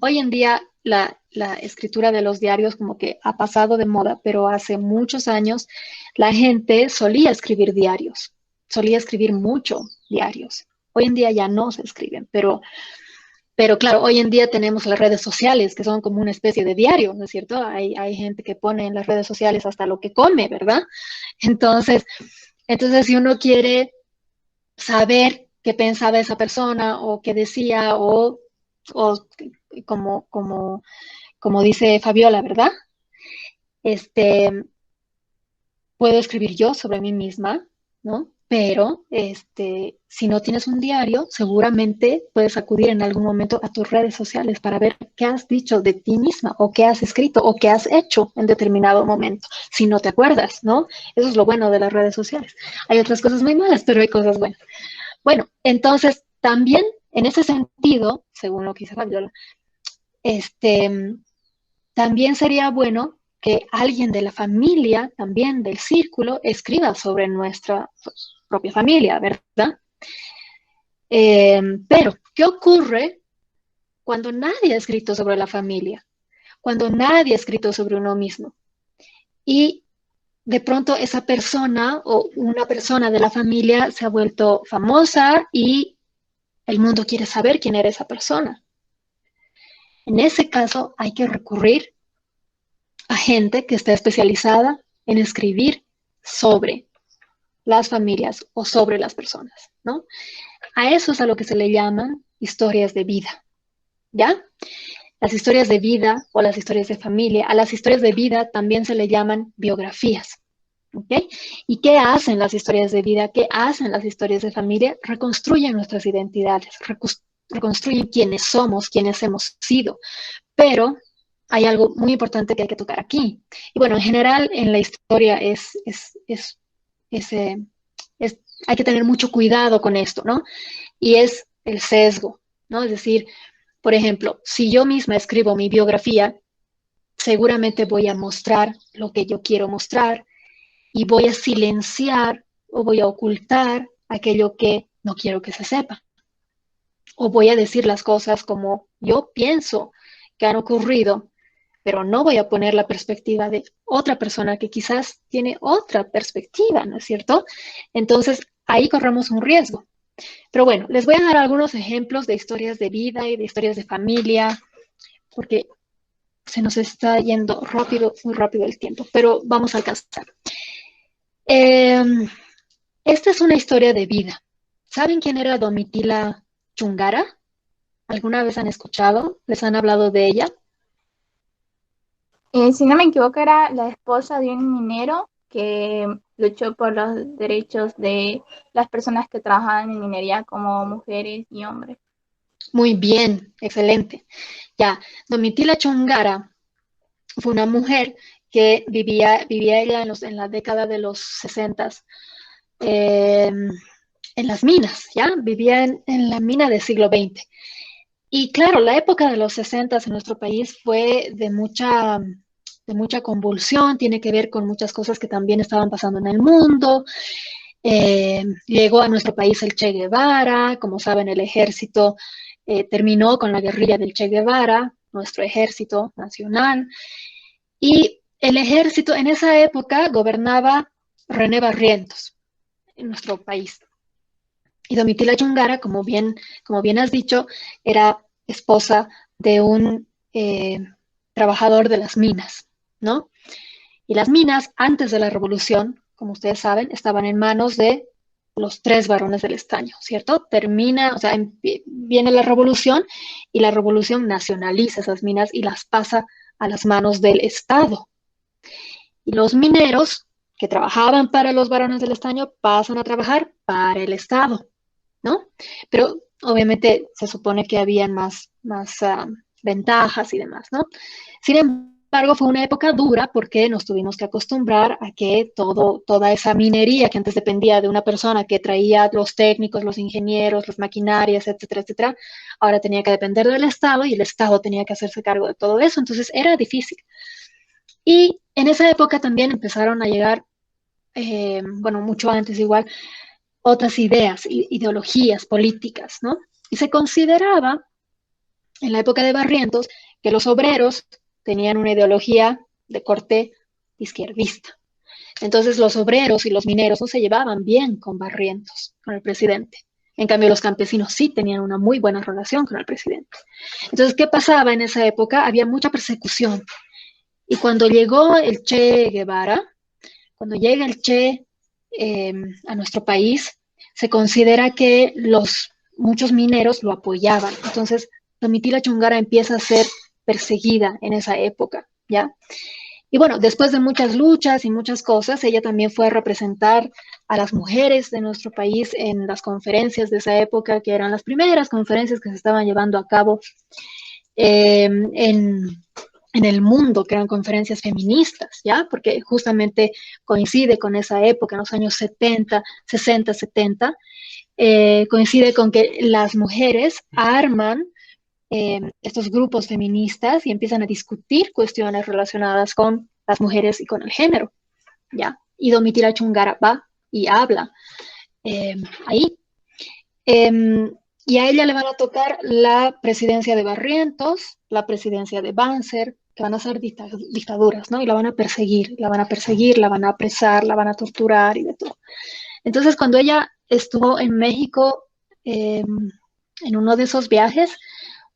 Hoy en día la escritura de los diarios como que ha pasado de moda, pero hace muchos años la gente solía escribir diarios, solía escribir mucho diarios. Hoy en día ya no se escriben, pero claro, hoy en día tenemos las redes sociales que son como una especie de diario, ¿no es cierto? Hay gente que pone en las redes sociales hasta lo que come, ¿verdad? Entonces, entonces si uno quiere saber qué pensaba esa persona o qué decía o como dice Fabiola, ¿verdad? Este, puedo escribir yo sobre mí misma, ¿no? Pero si no tienes un diario, seguramente puedes acudir en algún momento a tus redes sociales para ver qué has dicho de ti misma o qué has escrito o qué has hecho en determinado momento, si no te acuerdas, ¿no? Eso es lo bueno de las redes sociales. Hay otras cosas muy malas, pero hay cosas buenas. Bueno, entonces también en ese sentido, según lo que dice Fabiola, este, también sería bueno que alguien de la familia, también del círculo, escriba sobre nuestra propia familia, ¿verdad? Pero, ¿qué ocurre cuando nadie ha escrito sobre la familia? Cuando nadie ha escrito sobre uno mismo. Y de pronto esa persona o una persona de la familia se ha vuelto famosa y el mundo quiere saber quién era esa persona. En ese caso hay que recurrir a gente que está especializada en escribir sobre las familias o sobre las personas, ¿no? A eso es a lo que se le llaman historias de vida, ¿ya? Las historias de vida o las historias de familia, a las historias de vida también se le llaman biografías, ¿ok? ¿Y qué hacen las historias de vida? ¿Qué hacen las historias de familia? Reconstruyen nuestras identidades, reconstruyen quiénes somos, quiénes hemos sido, pero hay algo muy importante que hay que tocar aquí. Y bueno, en general en la historia es, eh, es, hay que tener mucho cuidado con esto, ¿no? Y es el sesgo, ¿no? Es decir, por ejemplo, si yo misma escribo mi biografía, seguramente voy a mostrar lo que yo quiero mostrar y voy a silenciar o voy a ocultar aquello que no quiero que se sepa. O voy a decir las cosas como yo pienso que han ocurrido, pero no voy a poner la perspectiva de otra persona que quizás tiene otra perspectiva, ¿no es cierto? Entonces, ahí corremos un riesgo. Pero bueno, les voy a dar algunos ejemplos de historias de vida y de historias de familia, porque se nos está yendo rápido, muy rápido el tiempo, pero vamos a alcanzar. Eh, Esta es una historia de vida. ¿Saben quién era Domitila Chungara? ¿Alguna vez han escuchado? ¿Les han hablado de ella? Si no me equivoco, era la esposa de un minero que luchó por los derechos de las personas que trabajaban en minería como mujeres y hombres. Muy bien, excelente. Ya, Domitila Chungara fue una mujer que vivía ella en la década de los 60 en las minas, ¿ya? Vivía en la mina del siglo XX. Y claro, la época de los 60 en nuestro país fue de mucha convulsión, tiene que ver con muchas cosas que también estaban pasando en el mundo. Llegó a nuestro país el Che Guevara, como saben, el ejército terminó con la guerrilla del Che Guevara, nuestro ejército nacional. Y el ejército en esa época gobernaba René Barrientos en nuestro país. Y Domitila Chungara, como bien has dicho, era esposa de un trabajador de las minas, ¿no? Y las minas, antes de la revolución, como ustedes saben, estaban en manos de los tres varones del estaño, ¿cierto? Termina, o sea, viene la revolución y la revolución nacionaliza esas minas y las pasa a las manos del Estado. Y los mineros que trabajaban para los varones del estaño pasan a trabajar para el Estado, ¿no? Pero obviamente se supone que habían más ventajas y demás, ¿no? Sin embargo, fue una época dura porque nos tuvimos que acostumbrar a que toda esa minería que antes dependía de una persona que traía los técnicos, los ingenieros, las maquinarias, etcétera, etcétera, ahora tenía que depender del Estado y el Estado tenía que hacerse cargo de todo eso, entonces era difícil. Y en esa época también empezaron a llegar, bueno, mucho antes igual, otras ideas, ideologías políticas, ¿no? Y se consideraba en la época de Barrientos que los obreros tenían una ideología de corte izquierdista. Entonces los obreros y los mineros no se llevaban bien con Barrientos, con el presidente. En cambio, los campesinos sí tenían una muy buena relación con el presidente. Entonces, ¿qué pasaba en esa época? Había mucha persecución. Y cuando llegó el Che Guevara, cuando llega el Che a nuestro país, se considera que muchos mineros lo apoyaban. Entonces, Domitila Chungara empieza a ser perseguida en esa época, ¿ya? Y bueno, después de muchas luchas y muchas cosas, ella también fue a representar a las mujeres de nuestro país en las conferencias de esa época, que eran las primeras conferencias que se estaban llevando a cabo en el mundo, que eran conferencias feministas, ¿ya? Porque justamente coincide con esa época, en los años 70, 60, 70, coincide con que las mujeres arman estos grupos feministas y empiezan a discutir cuestiones relacionadas con las mujeres y con el género, ¿ya? Y Domitila Chungara va y habla ahí. Y a ella le van a tocar la presidencia de Barrientos, la presidencia de Banzer, que van a ser dictaduras, ¿no? Y la van a perseguir, la van a perseguir, la van a apresar, la van a torturar y de todo. Entonces, cuando ella estuvo en México, en uno de esos viajes,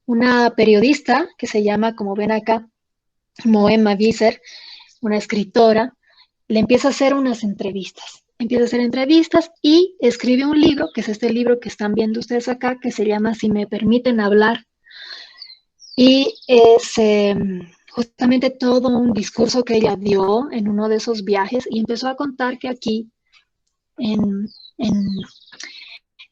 una periodista que se llama, como ven acá, Moema Visser, una escritora, le empieza a hacer unas entrevistas. Empieza a hacer entrevistas y escribe un libro, que es este libro que están viendo ustedes acá, que se llama Si me permiten hablar. Y es justamente todo un discurso que ella dio en uno de esos viajes y empezó a contar que aquí, en, en,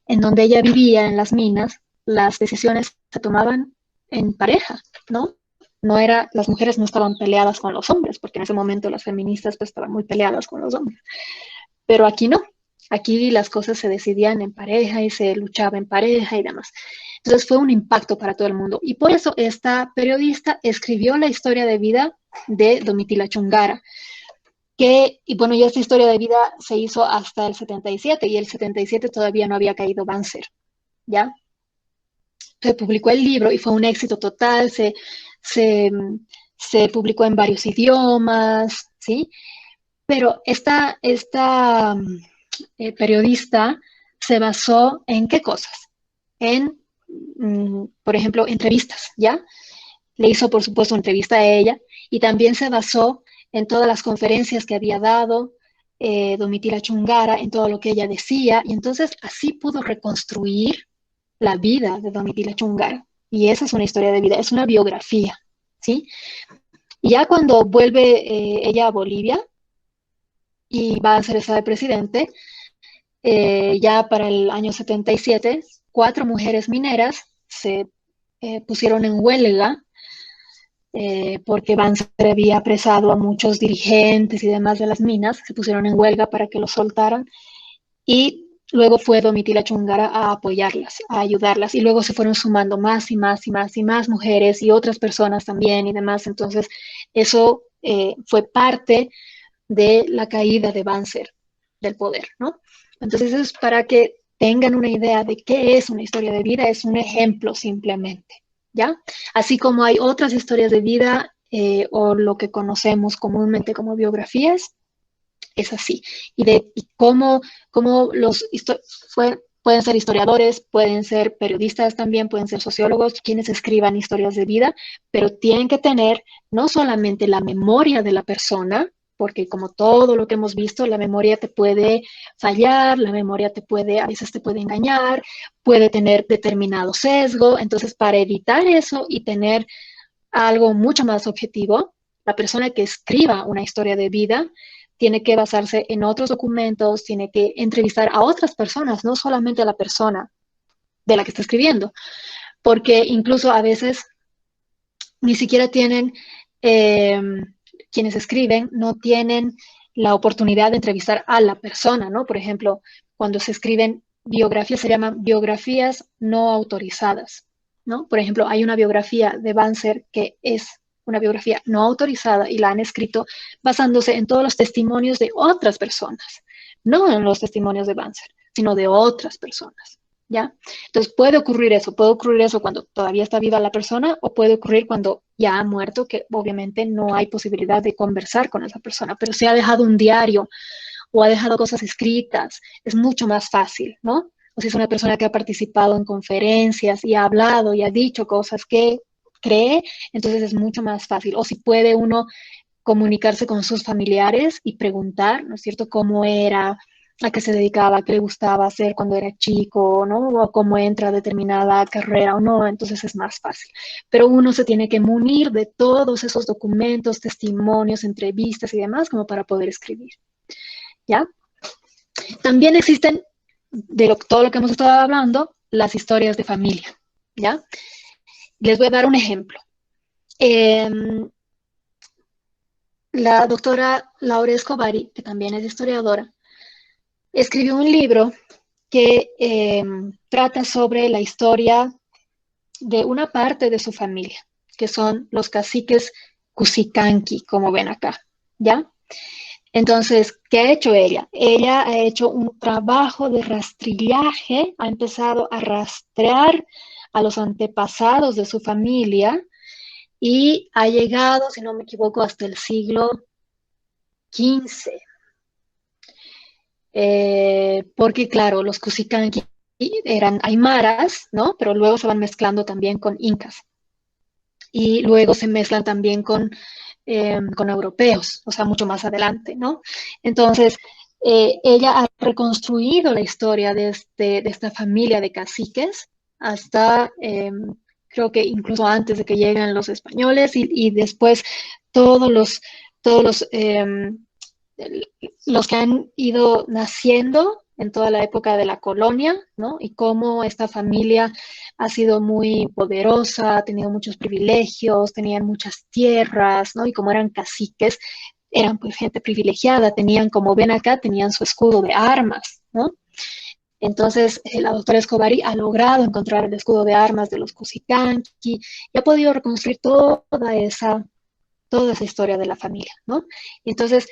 en donde ella vivía, en las minas, las decisiones se tomaban en pareja, ¿no? No era, las mujeres no estaban peleadas con los hombres, porque en ese momento las feministas pues estaban muy peleadas con los hombres. Pero aquí no. Aquí las cosas se decidían en pareja y se luchaba en pareja y demás. Entonces fue un impacto para todo el mundo. Y por eso esta periodista escribió la historia de vida de Domitila Chungara, y bueno, ya esta historia de vida se hizo hasta el 77 y el 77 todavía no había caído Banzer, ¿ya? Se publicó el libro y fue un éxito total, se, se publicó en varios idiomas, ¿sí? Pero esta periodista se basó en qué cosas? En, por ejemplo, entrevistas, ¿ya? Le hizo, por supuesto, una entrevista a ella y también se basó en todas las conferencias que había dado Domitila Chungara, en todo lo que ella decía, y entonces así pudo reconstruir la vida de Domitila Chungara. Y esa es una historia de vida, es una biografía, ¿sí? Y ya cuando vuelve ella a Bolivia y va a ser esa de presidente, ya para el año 77, 4 mujeres mineras se pusieron en huelga porque Banzer había apresado a muchos dirigentes y demás de las minas, se pusieron en huelga para que los soltaran y luego fue Domitila Chungara a apoyarlas, a ayudarlas y luego se fueron sumando más y más y más y más mujeres y otras personas también y demás. Entonces eso fue parte de la caída de Banzer del poder, ¿no? Entonces eso es para que tengan una idea de qué es una historia de vida, es un ejemplo simplemente, ¿ya? Así como hay otras historias de vida o lo que conocemos comúnmente como biografías, es así. Y cómo pueden ser historiadores, pueden ser periodistas también, pueden ser sociólogos, quienes escriban historias de vida, pero tienen que tener no solamente la memoria de la persona, porque como todo lo que hemos visto, la memoria te puede fallar, la memoria a veces te puede engañar, puede tener determinado sesgo. Entonces, para evitar eso y tener algo mucho más objetivo, la persona que escriba una historia de vida tiene que basarse en otros documentos, tiene que entrevistar a otras personas, no solamente a la persona de la que está escribiendo, porque incluso a veces ni siquiera tienen, eh, quienes escriben, no tienen la oportunidad de entrevistar a la persona, ¿no? Por ejemplo, cuando se escriben biografías, se llaman biografías no autorizadas, ¿no? Por ejemplo, hay una biografía de Banzer que es una biografía no autorizada y la han escrito basándose en todos los testimonios de otras personas, no en los testimonios de Banzer, sino de otras personas, ¿ya? Entonces puede ocurrir eso cuando todavía está viva la persona o puede ocurrir cuando ya ha muerto, que obviamente no hay posibilidad de conversar con esa persona, pero si ha dejado un diario o ha dejado cosas escritas, es mucho más fácil, ¿no? O si es una persona que ha participado en conferencias y ha hablado y ha dicho cosas que cree, entonces es mucho más fácil. O si puede uno comunicarse con sus familiares y preguntar, ¿no es cierto?, cómo era, a qué se dedicaba, qué le gustaba hacer cuando era chico, ¿no? O cómo entra a determinada carrera o no, entonces es más fácil. Pero uno se tiene que munir de todos esos documentos, testimonios, entrevistas y demás como para poder escribir, ¿ya? También existen, todo lo que hemos estado hablando, las historias de familia, ¿ya? Les voy a dar un ejemplo. La doctora Laura Escobar, que también es historiadora, escribió un libro que trata sobre la historia de una parte de su familia, que son los caciques Cusicanqui, como ven acá, ¿ya? Entonces, ¿qué ha hecho ella? Ella ha hecho un trabajo de rastrillaje, ha empezado a rastrear a los antepasados de su familia y ha llegado, si no me equivoco, hasta el siglo XV. Porque claro, los Cusicanqui eran aymaras, ¿no? Pero luego se van mezclando también con incas y luego se mezclan también con europeos, o sea, mucho más adelante, ¿no? Entonces, ella ha reconstruido la historia de esta familia de caciques hasta, creo que incluso antes de que lleguen los españoles y después todos todos los que han ido naciendo en toda la época de la colonia, ¿no? Y cómo esta familia ha sido muy poderosa, ha tenido muchos privilegios, tenían muchas tierras, ¿no? Y como eran caciques, eran pues gente privilegiada, tenían, como ven acá, tenían su escudo de armas, ¿no? Entonces, la doctora Escobar ha logrado encontrar el escudo de armas de los Cusicanqui y ha podido reconstruir toda esa toda esa historia de la familia, ¿no? Entonces,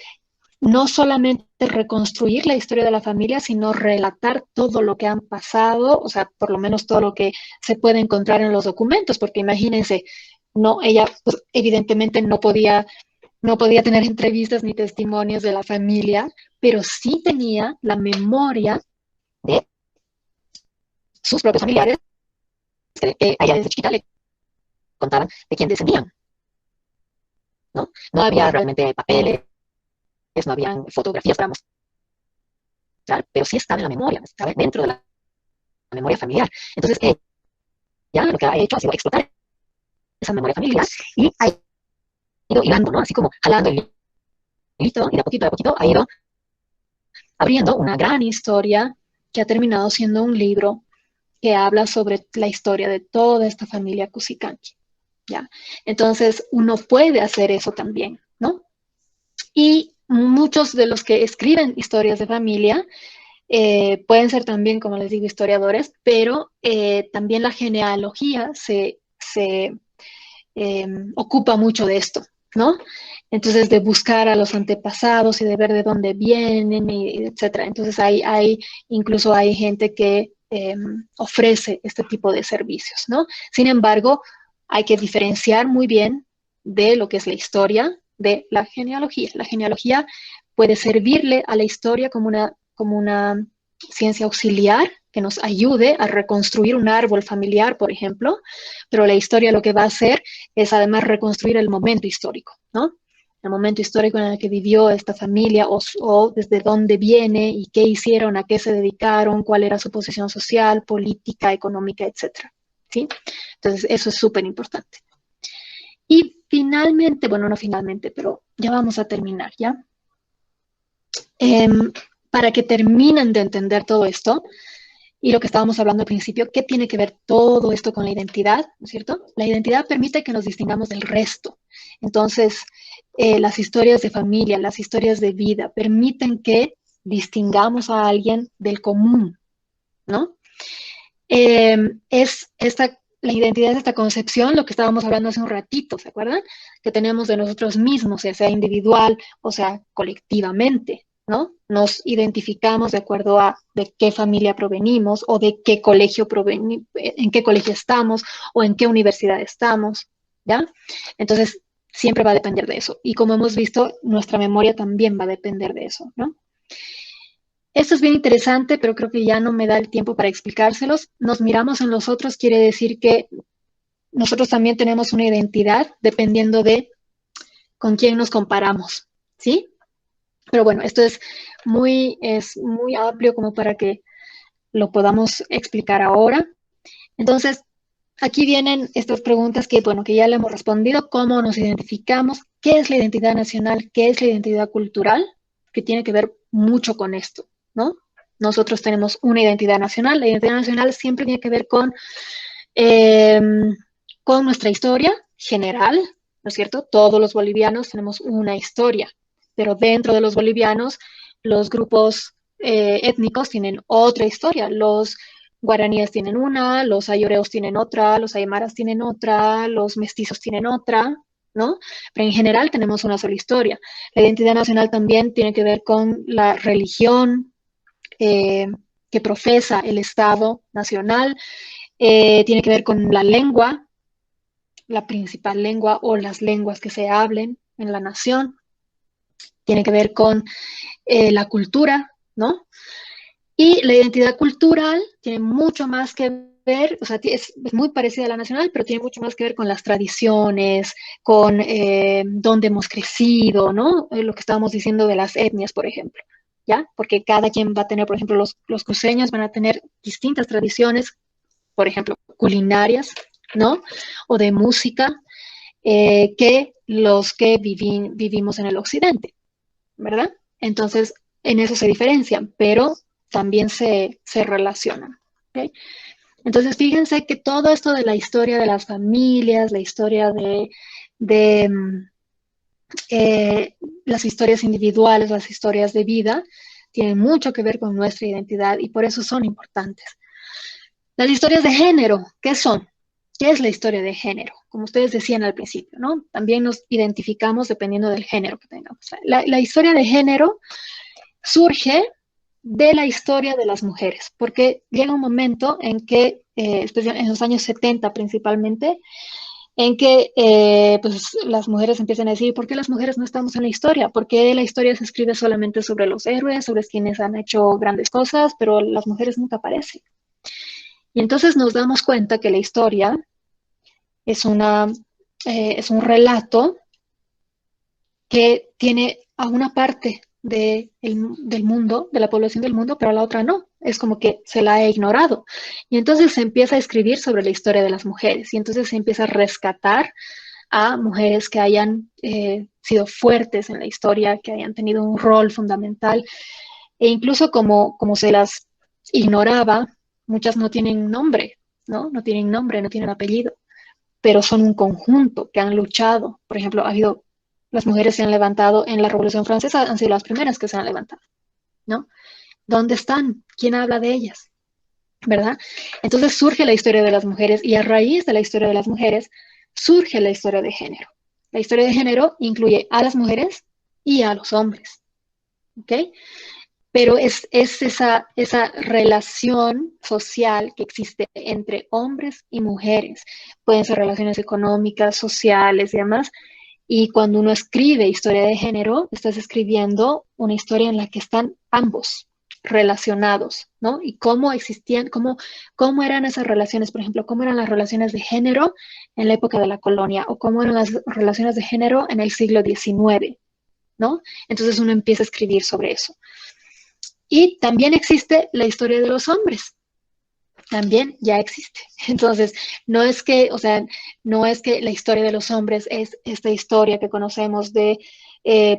no solamente reconstruir la historia de la familia, sino relatar todo lo que han pasado, o sea, por lo menos todo lo que se puede encontrar en los documentos, porque imagínense, no, ella pues, evidentemente no podía tener entrevistas ni testimonios de la familia, pero sí tenía la memoria de sus propios familiares, que a ella desde chiquita le contaban de quién descendían, ¿no? No había realmente papeles, no habían fotografías para mostrar, pero sí estaba en la memoria, estaba dentro de la memoria familiar. Entonces, ella lo que ha hecho ha sido explotar esa memoria familiar y ha ido hilando, ¿no? Así como jalando el hilito y de a poquito ha ido abriendo una gran historia que ha terminado siendo un libro que habla sobre la historia de toda esta familia Cusicanqui, ¿ya? Entonces, uno puede hacer eso también, ¿no? Y muchos de los que escriben historias de familia pueden ser también, como les digo, historiadores, pero también la genealogía se ocupa mucho de esto, ¿no? Entonces, de buscar a los antepasados y de ver de dónde vienen, y etcétera. Entonces, incluso hay gente que ofrece este tipo de servicios, ¿no? Sin embargo, hay que diferenciar muy bien de lo que es la historia de la genealogía. La genealogía puede servirle a la historia como una ciencia auxiliar que nos ayude a reconstruir un árbol familiar, por ejemplo, pero la historia lo que va a hacer es además reconstruir el momento histórico, ¿no? El momento histórico en el que vivió esta familia o desde dónde viene y qué hicieron, a qué se dedicaron, cuál era su posición social, política, económica, etcétera, ¿sí? Entonces, eso es súper importante. Y finalmente, bueno, no finalmente, pero ya vamos a terminar, ¿ya? Para que terminen de entender todo esto, y lo que estábamos hablando al principio, ¿qué tiene que ver todo esto con la identidad? ¿No es cierto? La identidad permite que nos distingamos del resto. Entonces, las historias de familia, las historias de vida, permiten que distingamos a alguien del común, ¿no? La identidad es esta concepción, lo que estábamos hablando hace un ratito, ¿se acuerdan? Que tenemos de nosotros mismos, ya sea individual o sea colectivamente, ¿no? Nos identificamos de acuerdo a de qué familia provenimos o de qué colegio en qué colegio estamos o en qué universidad estamos, ¿ya? Entonces, siempre va a depender de eso. Y como hemos visto, nuestra memoria también va a depender de eso, ¿no? Esto es bien interesante, pero creo que ya no me da el tiempo para explicárselos. Nos miramos en los otros quiere decir que nosotros también tenemos una identidad dependiendo de con quién nos comparamos, ¿sí? Pero bueno, esto es muy amplio como para que lo podamos explicar ahora. Entonces, aquí vienen estas preguntas que, bueno, que ya le hemos respondido. ¿Cómo nos identificamos? ¿Qué es la identidad nacional? ¿Qué es la identidad cultural? Que tiene que ver mucho con esto, ¿no? Nosotros tenemos una identidad nacional. La identidad nacional siempre tiene que ver eh, con nuestra historia general, ¿no es cierto? Todos los bolivianos tenemos una historia, pero dentro de los bolivianos, los grupos étnicos tienen otra historia. Los guaraníes tienen una, los ayoreos tienen otra, los aymaras tienen otra, los mestizos tienen otra, ¿no? Pero en general tenemos una sola historia. La identidad nacional también tiene que ver con la religión eh, que profesa el Estado nacional, tiene que ver con la lengua, la principal lengua o las lenguas que se hablen en la nación, tiene que ver con la cultura, ¿no? Y la identidad cultural tiene mucho más que ver, o sea, es muy parecida a la nacional, pero tiene mucho más que ver con las tradiciones, con dónde hemos crecido, ¿no? Lo que estábamos diciendo de las etnias, por ejemplo, ¿ya? Porque cada quien va a tener, por ejemplo, los cruceños van a tener distintas tradiciones, por ejemplo, culinarias, ¿no? O de música, que los que vivimos en el occidente, ¿verdad? Entonces, en eso se diferencian, pero también se relacionan. ¿Okay? Entonces, fíjense que todo esto de la historia de las familias, la historia de las historias individuales, las historias de vida, tienen mucho que ver con nuestra identidad y por eso son importantes. Las historias de género, ¿qué son? ¿Qué es la historia de género? como ustedes decían al principio, ¿no? También nos identificamos dependiendo del género que tengamos. La historia de género surge de la historia de las mujeres, porque llega un momento en que, en los años 70 principalmente, en que pues las mujeres empiezan a decir, ¿por qué las mujeres no estamos en la historia? ¿Por qué la historia se escribe solamente sobre los héroes, sobre quienes han hecho grandes cosas, pero las mujeres nunca aparecen? Y entonces nos damos cuenta que la historia es es un relato que tiene a una parte del mundo, de la población del mundo, pero a la otra no. Es como que se la ha ignorado. Y entonces se empieza a escribir sobre la historia de las mujeres y entonces se empieza a rescatar a mujeres que hayan sido fuertes en la historia, que hayan tenido un rol fundamental. E incluso como se las ignoraba, muchas no tienen nombre, ¿no? No tienen nombre, no tienen apellido, pero son un conjunto que han luchado. Por ejemplo, las mujeres se han levantado en la Revolución Francesa, han sido las primeras que se han levantado, ¿no? ¿Dónde están? ¿Quién habla de ellas? ¿Verdad? Entonces surge la historia de las mujeres y a raíz de la historia de las mujeres surge la historia de género. La historia de género incluye a las mujeres y a los hombres, ¿ok? Pero es esa relación social que existe entre hombres y mujeres. Pueden ser relaciones económicas, sociales y demás. Y cuando uno escribe historia de género, estás escribiendo una historia en la que están ambos relacionados, ¿no? Y cómo existían, cómo eran esas relaciones, por ejemplo, cómo eran las relaciones de género en la época de la colonia o cómo eran las relaciones de género en el siglo XIX, ¿no? Entonces uno empieza a escribir sobre eso. Y también existe la historia de los hombres, también ya existe. Entonces, no es que, o sea, no es que la historia de los hombres es esta historia que conocemos de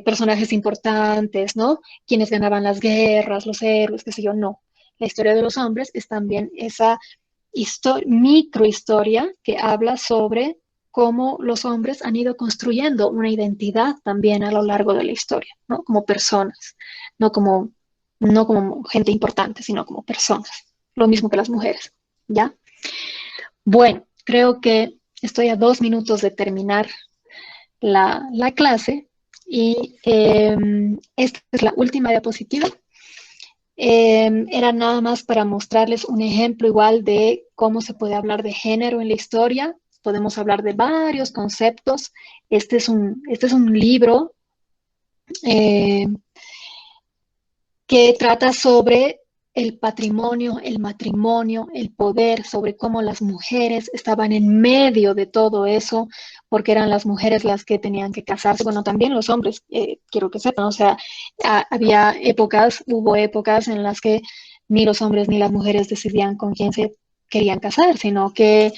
personajes importantes, ¿no? Quienes ganaban las guerras, los héroes, qué sé yo, no. La historia de los hombres es también esa microhistoria que habla sobre cómo los hombres han ido construyendo una identidad también a lo largo de la historia, ¿no? Como personas, no como, no como gente importante, sino como personas. Lo mismo que las mujeres, ¿ya? Bueno, creo que estoy a 2 minutos de terminar la clase y esta es la última diapositiva. Era nada más para mostrarles un ejemplo igual de cómo se puede hablar de género en la historia. Podemos hablar de varios conceptos. Este es un libro eh, que trata sobre el patrimonio, el matrimonio, el poder, sobre cómo las mujeres estaban en medio de todo eso, porque eran las mujeres las que tenían que casarse, bueno, también los hombres, quiero que sepan, o sea, hubo épocas en las que ni los hombres ni las mujeres decidían con quién se querían casar, sino que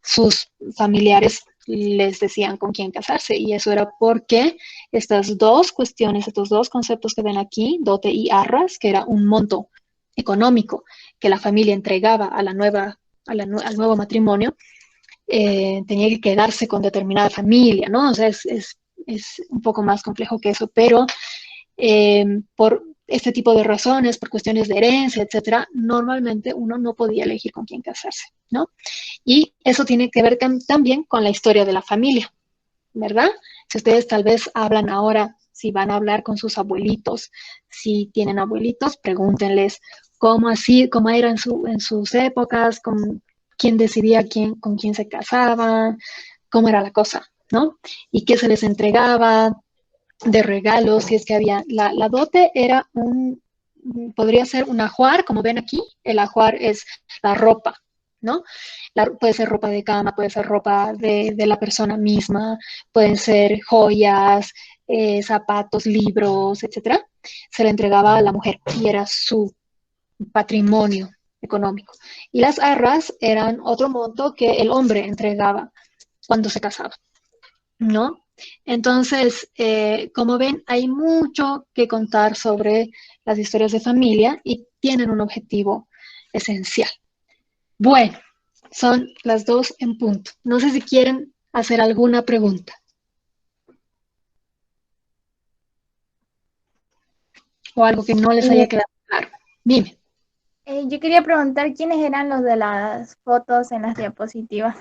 sus familiares les decían con quién casarse, y eso era porque estas dos cuestiones, estos dos conceptos que ven aquí, dote y arras, que era un monto económico que la familia entregaba a al nuevo matrimonio, tenía que quedarse con determinada familia, ¿no? O sea, es un poco más complejo que eso, pero por este tipo de razones, por cuestiones de herencia, etcétera, normalmente uno no podía elegir con quién casarse, ¿no? Y eso tiene que ver también con la historia de la familia, ¿verdad? Si ustedes tal vez hablan ahora, si van a hablar con sus abuelitos, si tienen abuelitos, pregúntenles cómo así, cómo era en sus épocas, con quién decidía con quién se casaban, cómo era la cosa, ¿no? Y qué se les entregaba de regalos, si es que había. La dote era podría ser un ajuar, como ven aquí, el ajuar es la ropa, ¿no? Puede ser ropa de cama, puede ser ropa de la persona misma, pueden ser joyas, zapatos, libros, etcétera. Se le entregaba a la mujer y era su patrimonio económico. Y las arras eran otro monto que el hombre entregaba cuando se casaba, ¿no? Entonces, como ven, hay mucho que contar sobre las historias de familia y tienen un objetivo esencial. Bueno, son las 2:00 p.m. No sé si quieren hacer alguna pregunta o algo que no les haya quedado claro. Dime. Yo quería preguntar quiénes eran los de las fotos en las diapositivas.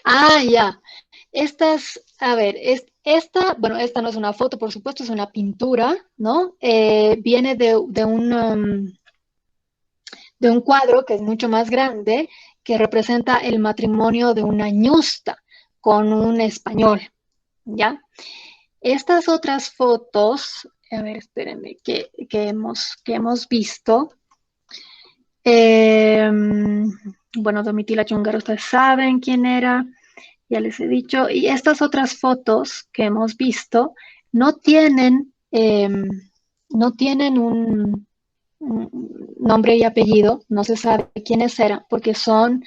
Ah, ya. Estas, a ver, esta, bueno, esta no es una foto, por supuesto, es una pintura, ¿no? Viene de un cuadro que es mucho más grande, que representa el matrimonio de una ñusta con un español, ¿ya? Estas otras fotos, a ver, espérenme, que hemos visto. eh, bueno, Domitila Chungara, ustedes saben quién era, ya les he dicho. Y estas otras fotos que hemos visto no tienen, no tienen un nombre y apellido, no se sabe quiénes eran, porque son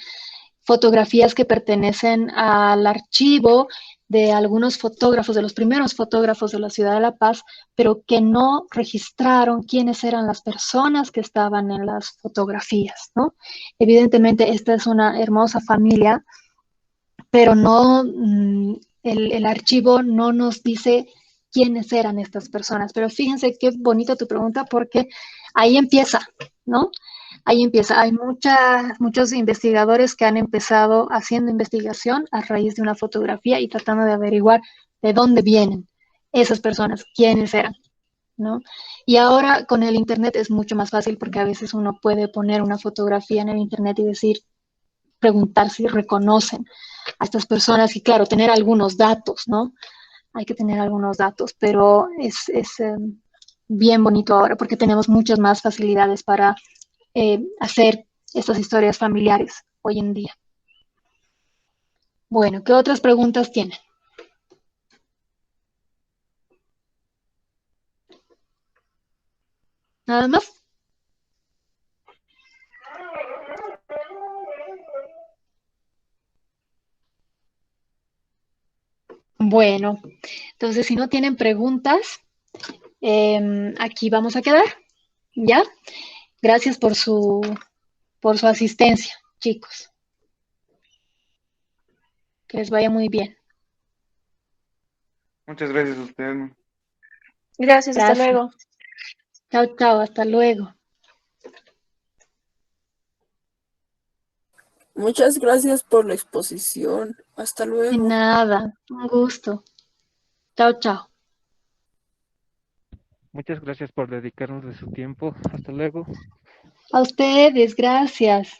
fotografías que pertenecen al archivo de algunos fotógrafos, de los primeros fotógrafos de la ciudad de La Paz, pero que no registraron quiénes eran las personas que estaban en las fotografías, ¿no? Evidentemente, esta es una hermosa familia, pero no, el archivo no nos dice quiénes eran estas personas. Pero fíjense qué bonita tu pregunta porque ahí empieza, ¿no? Ahí empieza. Hay muchos investigadores que han empezado haciendo investigación a raíz de una fotografía y tratando de averiguar de dónde vienen esas personas, quiénes eran, ¿no? Y ahora con el Internet es mucho más fácil porque a veces uno puede poner una fotografía en el Internet y decir, preguntar si reconocen a estas personas y claro, tener algunos datos, ¿no? Hay que tener algunos datos, pero es bien bonito ahora porque tenemos muchas más facilidades para hacer estas historias familiares hoy en día. Bueno, ¿qué otras preguntas tienen? ¿Nada más? Bueno, entonces si no tienen preguntas, aquí vamos a quedar, ¿ya? Gracias por su asistencia, chicos. Que les vaya muy bien. Muchas gracias a usted. Gracias, hasta Gracias. luego. Chao, chao, hasta luego. Muchas gracias por la exposición. Hasta De luego. nada, un gusto. Chao, chao. Muchas gracias por dedicarnos de su tiempo. Hasta luego. A ustedes, gracias.